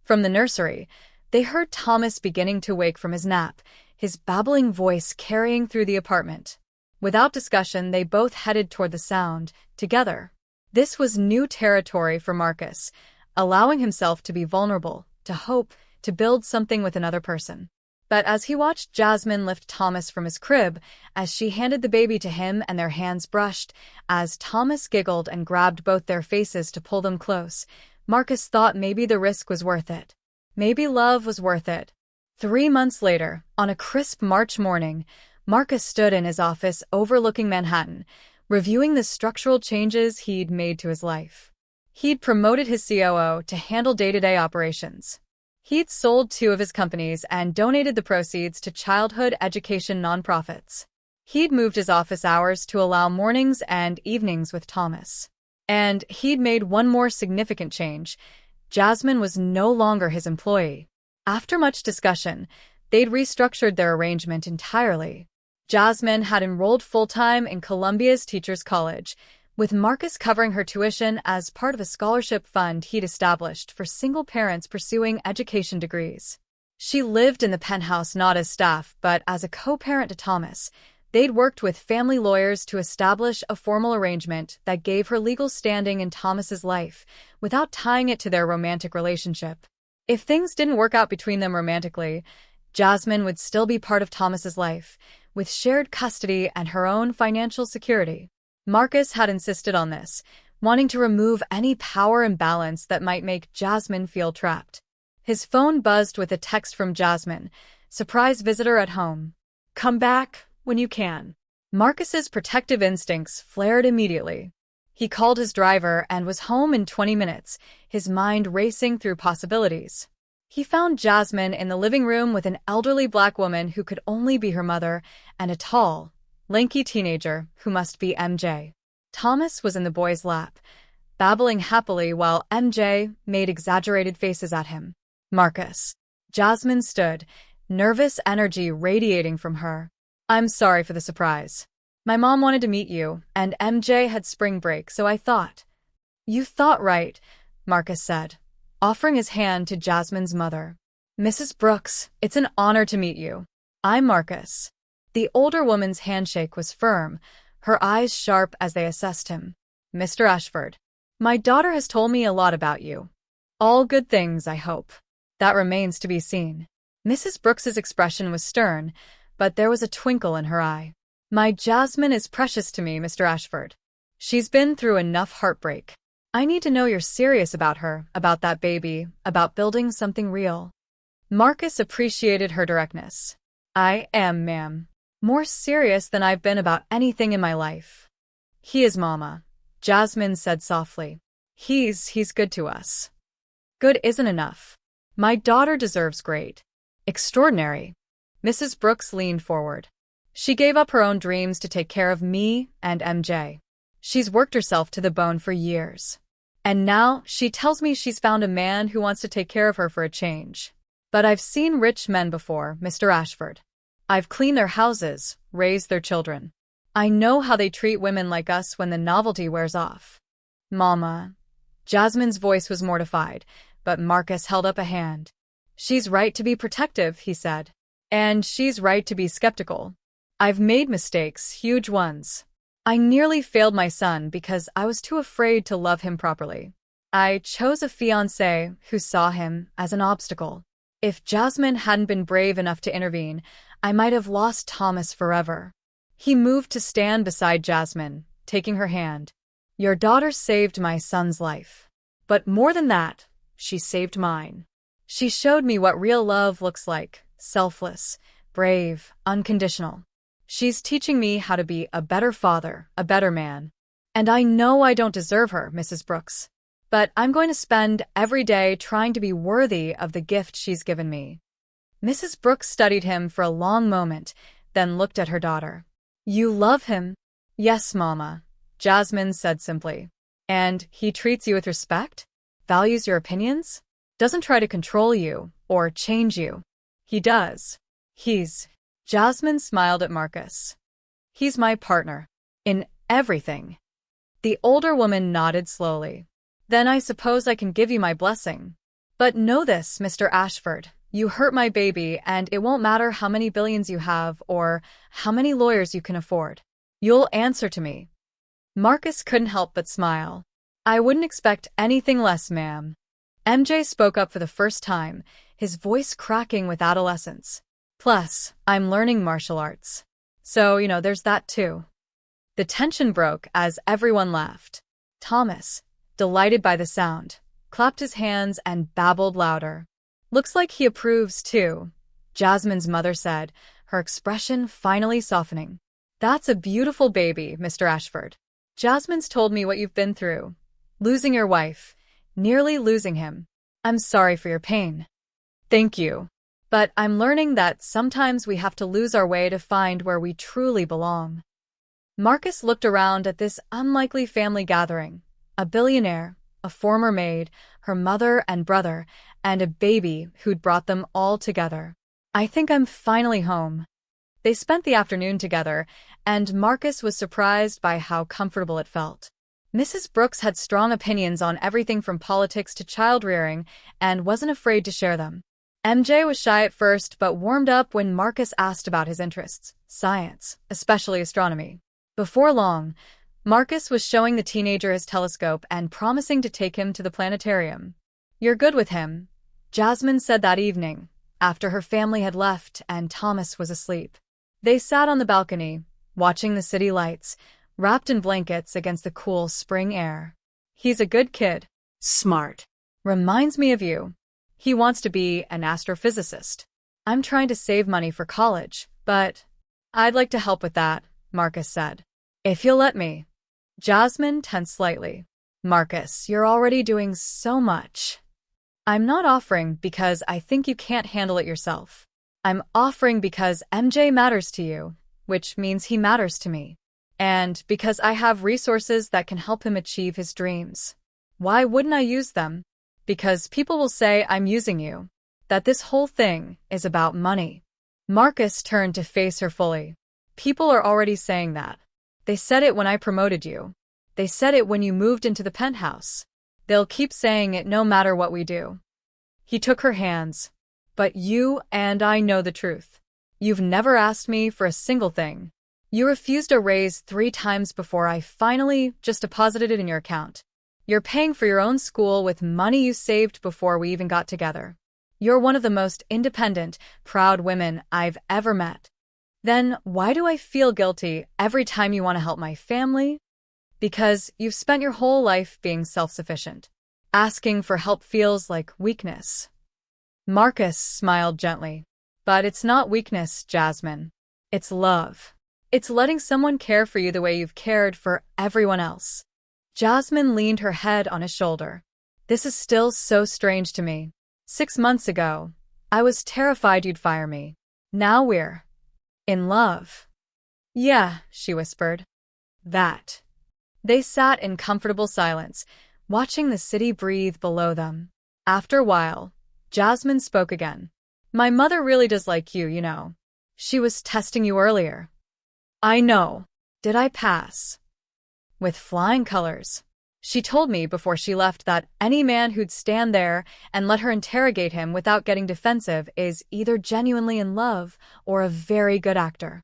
From the nursery, they heard Thomas beginning to wake from his nap, his babbling voice carrying through the apartment. Without discussion, they both headed toward the sound, together. This was new territory for Marcus, allowing himself to be vulnerable, to hope, to build something with another person. But as he watched Jasmine lift Thomas from his crib, as she handed the baby to him and their hands brushed, as Thomas giggled and grabbed both their faces to pull them close, Marcus thought maybe the risk was worth it. Maybe love was worth it. 3 months later, on a crisp March morning, Marcus stood in his office overlooking Manhattan, reviewing the structural changes he'd made to his life. He'd promoted his COO to handle day-to-day operations. He'd sold 2 of his companies and donated the proceeds to childhood education nonprofits. He'd moved his office hours to allow mornings and evenings with Thomas. And he'd made one more significant change. Jasmine was no longer his employee. After much discussion, they'd restructured their arrangement entirely. Jasmine had enrolled full-time in Columbia's Teachers College, with Marcus covering her tuition as part of a scholarship fund he'd established for single parents pursuing education degrees. She lived in the penthouse not as staff, but as a co-parent to Thomas. They'd worked with family lawyers to establish a formal arrangement that gave her legal standing in Thomas's life, without tying it to their romantic relationship. If things didn't work out between them romantically, Jasmine would still be part of Thomas's life, with shared custody and her own financial security. Marcus had insisted on this, wanting to remove any power imbalance that might make Jasmine feel trapped. His phone buzzed with a text from Jasmine, "Surprise visitor at home. Come back when you can." Marcus's protective instincts flared immediately. He called his driver and was home in 20 minutes, his mind racing through possibilities. He found Jasmine in the living room with an elderly black woman who could only be her mother and a tall, lanky teenager who must be MJ. Thomas was in the boy's lap, babbling happily while MJ made exaggerated faces at him. Marcus. Jasmine stood, nervous energy radiating from her. "I'm sorry for the surprise. My mom wanted to meet you, and MJ had spring break, so I thought." "You thought right," Marcus said, offering his hand to Jasmine's mother. "Mrs. Brooks, it's an honor to meet you. I'm Marcus." The older woman's handshake was firm, her eyes sharp as they assessed him. "Mr. Ashford, my daughter has told me a lot about you. All good things, I hope. That remains to be seen." Mrs. Brooks's expression was stern, but there was a twinkle in her eye. "My Jasmine is precious to me, Mr. Ashford. She's been through enough heartbreak. I need to know you're serious about her, about that baby, about building something real." Marcus appreciated her directness. "I am, ma'am. More serious than I've been about anything in my life." "He is, Mama," Jasmine said softly. He's good to us." "Good isn't enough. My daughter deserves great. Extraordinary." Mrs. Brooks leaned forward. "She gave up her own dreams to take care of me and MJ. She's worked herself to the bone for years. And now she tells me she's found a man who wants to take care of her for a change. But I've seen rich men before, Mr. Ashford. I've cleaned their houses, raised their children. I know how they treat women like us when the novelty wears off." "Mama." Jasmine's voice was mortified, but Marcus held up a hand. "She's right to be protective," he said. "And she's right to be skeptical. I've made mistakes, huge ones. I nearly failed my son because I was too afraid to love him properly. I chose a fiancé who saw him as an obstacle. If Jasmine hadn't been brave enough to intervene, I might have lost Thomas forever." He moved to stand beside Jasmine, taking her hand. "Your daughter saved my son's life. But more than that, she saved mine. She showed me what real love looks like, selfless, brave, unconditional. She's teaching me how to be a better father, a better man. And I know I don't deserve her, Mrs. Brooks. But I'm going to spend every day trying to be worthy of the gift she's given me." Mrs. Brooks studied him for a long moment, then looked at her daughter. "You love him?" "Yes, Mama," Jasmine said simply. "And he treats you with respect? Values your opinions? Doesn't try to control you or change you?" "He does. Jasmine smiled at Marcus. "He's my partner. In everything." The older woman nodded slowly. "Then I suppose I can give you my blessing. But know this, Mr. Ashford, you hurt my baby and it won't matter how many billions you have or how many lawyers you can afford. You'll answer to me." Marcus couldn't help but smile. "I wouldn't expect anything less, ma'am." MJ spoke up for the first time, his voice cracking with adolescence. "Plus, I'm learning martial arts. So, there's that too." The tension broke as everyone laughed. Thomas, delighted by the sound, clapped his hands and babbled louder. "Looks like he approves too," Jasmine's mother said, her expression finally softening. That's a beautiful baby, Mr. Ashford. Jasmine's told me what you've been through. Losing your wife. Nearly losing him. I'm sorry for your pain. Thank you. But I'm learning that sometimes we have to lose our way to find where we truly belong. Marcus looked around at this unlikely family gathering. A billionaire, a former maid, her mother and brother, and a baby who'd brought them all together. I think I'm finally home. They spent the afternoon together, and Marcus was surprised by how comfortable it felt. Mrs. Brooks had strong opinions on everything from politics to child-rearing and wasn't afraid to share them. MJ was shy at first but warmed up when Marcus asked about his interests, science, especially astronomy. Before long, Marcus was showing the teenager his telescope and promising to take him to the planetarium. "You're good with him," Jasmine said that evening, after her family had left and Thomas was asleep. They sat on the balcony, watching the city lights, wrapped in blankets against the cool spring air. "He's a good kid." Smart. "Reminds me of you. He wants to be an astrophysicist. I'm trying to save money for college, but I'd like to help with that," Marcus said. "If you'll let me." Jasmine tensed slightly. "Marcus, you're already doing so much." "I'm not offering because I think you can't handle it yourself. I'm offering because MJ matters to you, which means he matters to me. And because I have resources that can help him achieve his dreams. Why wouldn't I use them? Because people will say I'm using you. That this whole thing is about money." Marcus turned to face her fully. "People are already saying that. They said it when I promoted you. They said it when you moved into the penthouse. They'll keep saying it no matter what we do." He took her hands. "But you and I know the truth. You've never asked me for a single thing. You refused a raise 3 times before I finally just deposited it in your account. You're paying for your own school with money you saved before we even got together. You're one of the most independent, proud women I've ever met. Then why do I feel guilty every time you want to help my family? Because you've spent your whole life being self-sufficient. Asking for help feels like weakness." Marcus smiled gently. "But it's not weakness, Jasmine. It's love. It's letting someone care for you the way you've cared for everyone else." Jasmine leaned her head on his shoulder. "This is still so strange to me. 6 months ago, I was terrified you'd fire me. Now we're in love." "Yeah," she whispered. "That." They sat in comfortable silence, watching the city breathe below them. After a while, Jasmine spoke again. "My mother really does like you, you know. She was testing you earlier." "I know. Did I pass?" "With flying colors. She told me before she left that any man who'd stand there and let her interrogate him without getting defensive is either genuinely in love or a very good actor."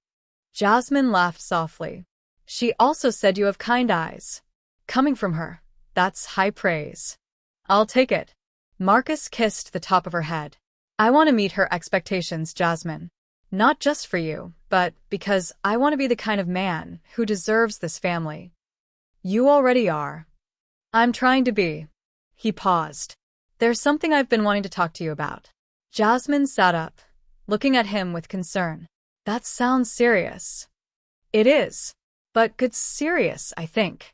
Jasmine laughed softly. "She also said you have kind eyes." Coming from her, that's high praise. "I'll take it." Marcus kissed the top of her head. "I want to meet her expectations, Jasmine. Not just for you, but because I want to be the kind of man who deserves this family." "You already are." "I'm trying to be." He paused. "There's something I've been wanting to talk to you about." Jasmine sat up, looking at him with concern. "That sounds serious." "It is. But good serious, I think."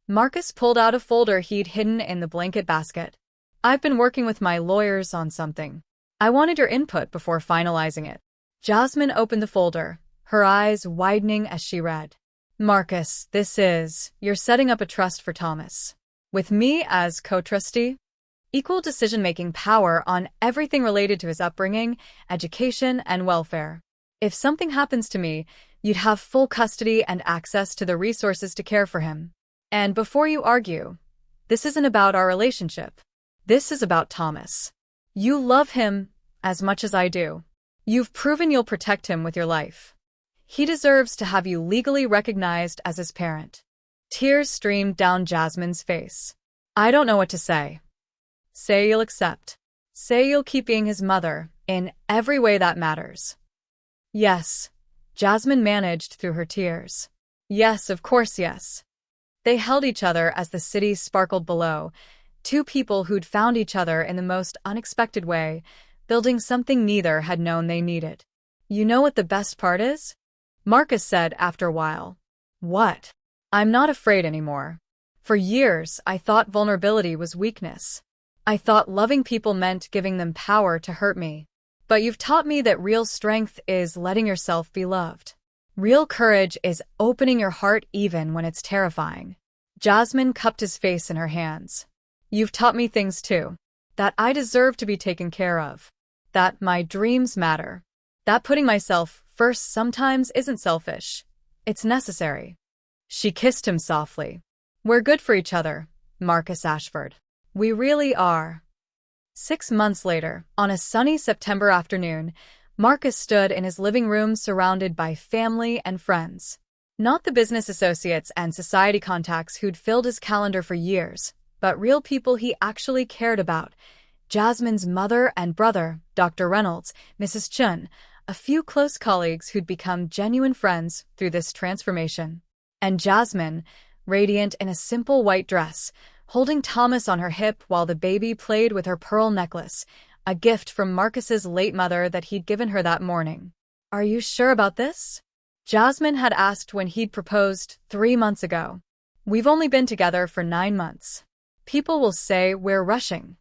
Marcus pulled out a folder he'd hidden in the blanket basket. "I've been working with my lawyers on something. I wanted your input before finalizing it." Jasmine opened the folder, her eyes widening as she read. "Marcus, you're setting up a trust for Thomas. With me as co-trustee? Equal decision-making power on everything related to his upbringing, education, and welfare. If something happens to me, you'd have full custody and access to the resources to care for him. And before you argue, this isn't about our relationship. This is about Thomas. You love him as much as I do. You've proven you'll protect him with your life. He deserves to have you legally recognized as his parent." Tears streamed down Jasmine's face. "I don't know what to say." "Say you'll accept. Say you'll keep being his mother in every way that matters." "Yes," Jasmine managed through her tears. "Yes, of course, yes." They held each other as the city sparkled below, 2 people who'd found each other in the most unexpected way, building something neither had known they needed. You know what the best part is? Marcus said after a while. What? I'm not afraid anymore. For years, I thought vulnerability was weakness. I thought loving people meant giving them power to hurt me. But you've taught me that real strength is letting yourself be loved. Real courage is opening your heart even when it's terrifying. Jasmine cupped his face in her hands. You've taught me things too. That I deserve to be taken care of. That my dreams matter. That putting myself first sometimes isn't selfish. It's necessary. She kissed him softly. We're good for each other, Marcus Ashford. We really are. 6 months later, on a sunny September afternoon, Marcus stood in his living room surrounded by family and friends. Not the business associates and society contacts who'd filled his calendar for years, but real people he actually cared about. Jasmine's mother and brother, Dr. Reynolds, Mrs. Chun, a few close colleagues who'd become genuine friends through this transformation. And Jasmine, radiant in a simple white dress, holding Thomas on her hip while the baby played with her pearl necklace, a gift from Marcus's late mother that he'd given her that morning. Are you sure about this? Jasmine had asked when he'd proposed 3 months ago. We've only been together for 9 months. People will say we're rushing.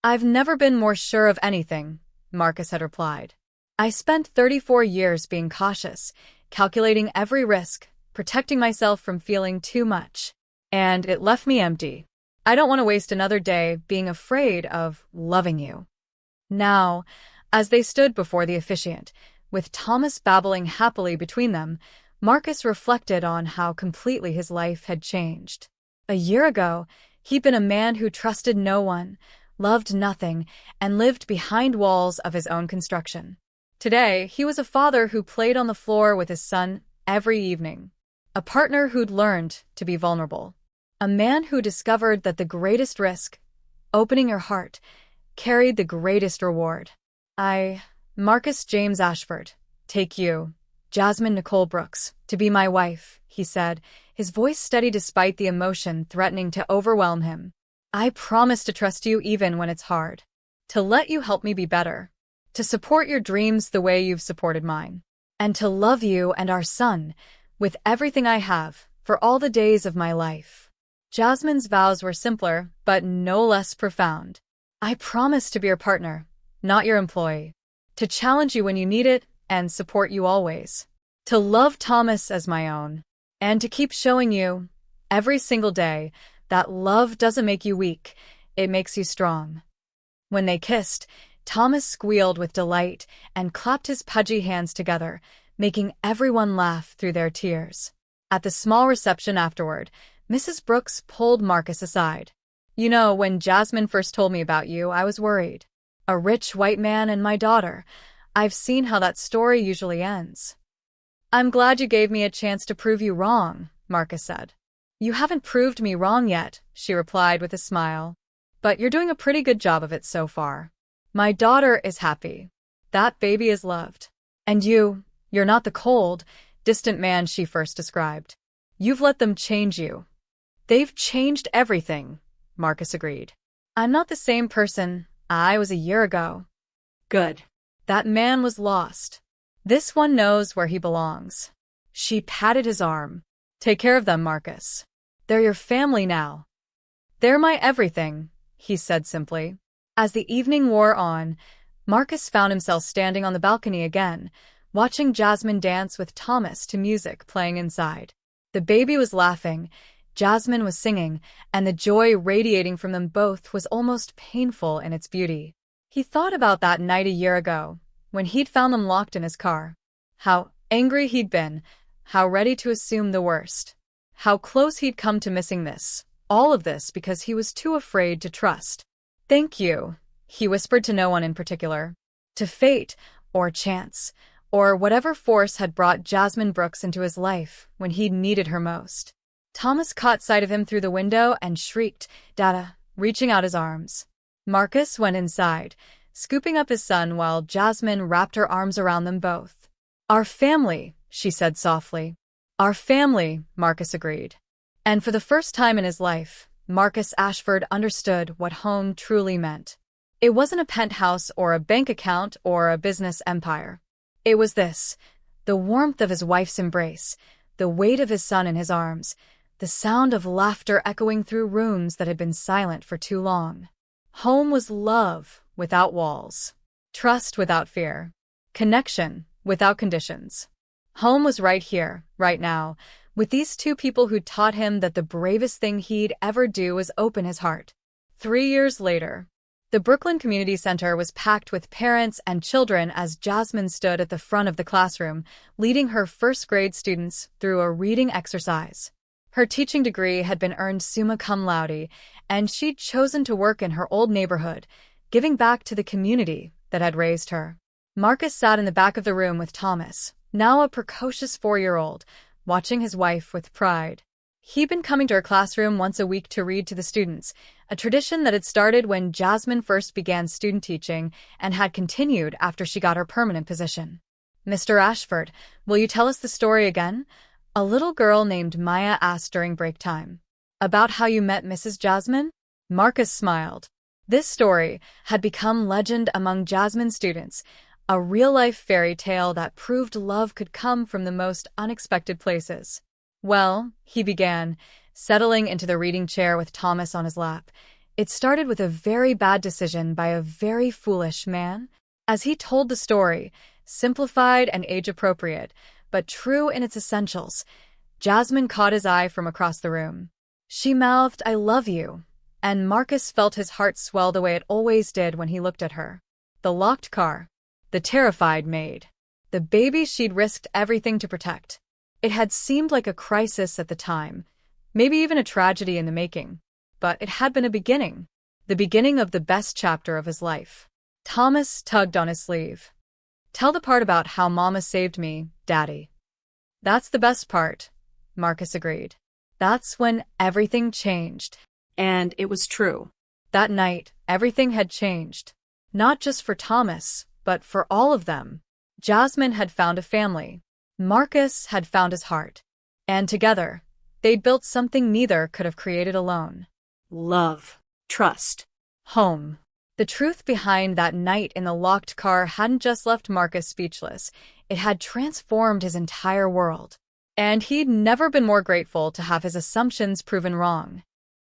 I've never been more sure of anything, Marcus had replied. I spent 34 years being cautious, calculating every risk, protecting myself from feeling too much. And it left me empty. I don't want to waste another day being afraid of loving you. Now, as they stood before the officiant, with Thomas babbling happily between them, Marcus reflected on how completely his life had changed. A year ago, he'd been a man who trusted no one, loved nothing, and lived behind walls of his own construction. Today, he was a father who played on the floor with his son every evening. A partner who'd learned to be vulnerable. A man who discovered that the greatest risk, opening your heart, carried the greatest reward. Marcus James Ashford, take you, Jasmine Nicole Brooks, to be my wife, he said, his voice steady despite the emotion threatening to overwhelm him. I promise to trust you even when it's hard. To let you help me be better. To support your dreams the way you've supported mine. And to love you and our son, with everything I have, for all the days of my life. Jasmine's vows were simpler, but no less profound. I promise to be your partner, not your employee. To challenge you when you need it, and support you always. To love Thomas as my own. And to keep showing you, every single day, that love doesn't make you weak, it makes you strong. When they kissed, Thomas squealed with delight and clapped his pudgy hands together, making everyone laugh through their tears. At the small reception afterward, Mrs. Brooks pulled Marcus aside. You know, when Jasmine first told me about you, I was worried. A rich white man and my daughter. I've seen how that story usually ends. I'm glad you gave me a chance to prove you wrong, Marcus said. You haven't proved me wrong yet, she replied with a smile. But you're doing a pretty good job of it so far. My daughter is happy. That baby is loved. And you're not the cold, distant man she first described. You've let them change you. They've changed everything, Marcus agreed. I'm not the same person I was a year ago. Good. That man was lost. This one knows where he belongs. She patted his arm. Take care of them, Marcus. They're your family now. They're my everything, he said simply. As the evening wore on, Marcus found himself standing on the balcony again, watching Jasmine dance with Thomas to music playing inside. The baby was laughing, Jasmine was singing, and the joy radiating from them both was almost painful in its beauty. He thought about that night a year ago, when he'd found them locked in his car. How angry he'd been, how ready to assume the worst. How close he'd come to missing this, all of this because he was too afraid to trust. Thank you, he whispered to no one in particular. To fate, or chance, or whatever force had brought Jasmine Brooks into his life when he'd needed her most. Thomas caught sight of him through the window and shrieked, "Dada," reaching out his arms. Marcus went inside, scooping up his son while Jasmine wrapped her arms around them both. Our family, she said softly. Our family, Marcus agreed. And for the first time in his life, Marcus Ashford understood what home truly meant. It wasn't a penthouse or a bank account or a business empire. It was this: the warmth of his wife's embrace, the weight of his son in his arms, the sound of laughter echoing through rooms that had been silent for too long. Home was love without walls, trust without fear, connection without conditions. Home was right here, right now, with these two people who taught him that the bravest thing he'd ever do was open his heart. 3 years later, the Brooklyn Community Center was packed with parents and children as Jasmine stood at the front of the classroom, leading her first-grade students through a reading exercise. Her teaching degree had been earned summa cum laude, and she'd chosen to work in her old neighborhood, giving back to the community that had raised her. Marcus sat in the back of the room with Thomas, now a precocious 4-year-old, watching his wife with pride. He'd been coming to her classroom once a week to read to the students, a tradition that had started when Jasmine first began student teaching and had continued after she got her permanent position. "Mr. Ashford, will you tell us the story again?" a little girl named Maya asked during break time. "About how you met Mrs. Jasmine?" Marcus smiled. This story had become legend among Jasmine students, a real-life fairy tale that proved love could come from the most unexpected places. "Well," he began, settling into the reading chair with Thomas on his lap, "it started with a very bad decision by a very foolish man." As he told the story, simplified and age-appropriate, but true in its essentials, Jasmine caught his eye from across the room. She mouthed, "I love you," and Marcus felt his heart swell the way it always did when he looked at her. The locked car, the terrified maid, the baby she'd risked everything to protect. It had seemed like a crisis at the time, maybe even a tragedy in the making, but it had been a beginning, the beginning of the best chapter of his life. Thomas tugged on his sleeve. "Tell the part about how Mama saved me, Daddy." "That's the best part," Marcus agreed. "That's when everything changed." And it was true. That night, everything had changed. Not just for Thomas, but for all of them. Jasmine had found a family. Marcus had found his heart. And together, they'd built something neither could have created alone. Love. Trust. Home. The truth behind that night in the locked car hadn't just left Marcus speechless. It had transformed his entire world. And he'd never been more grateful to have his assumptions proven wrong.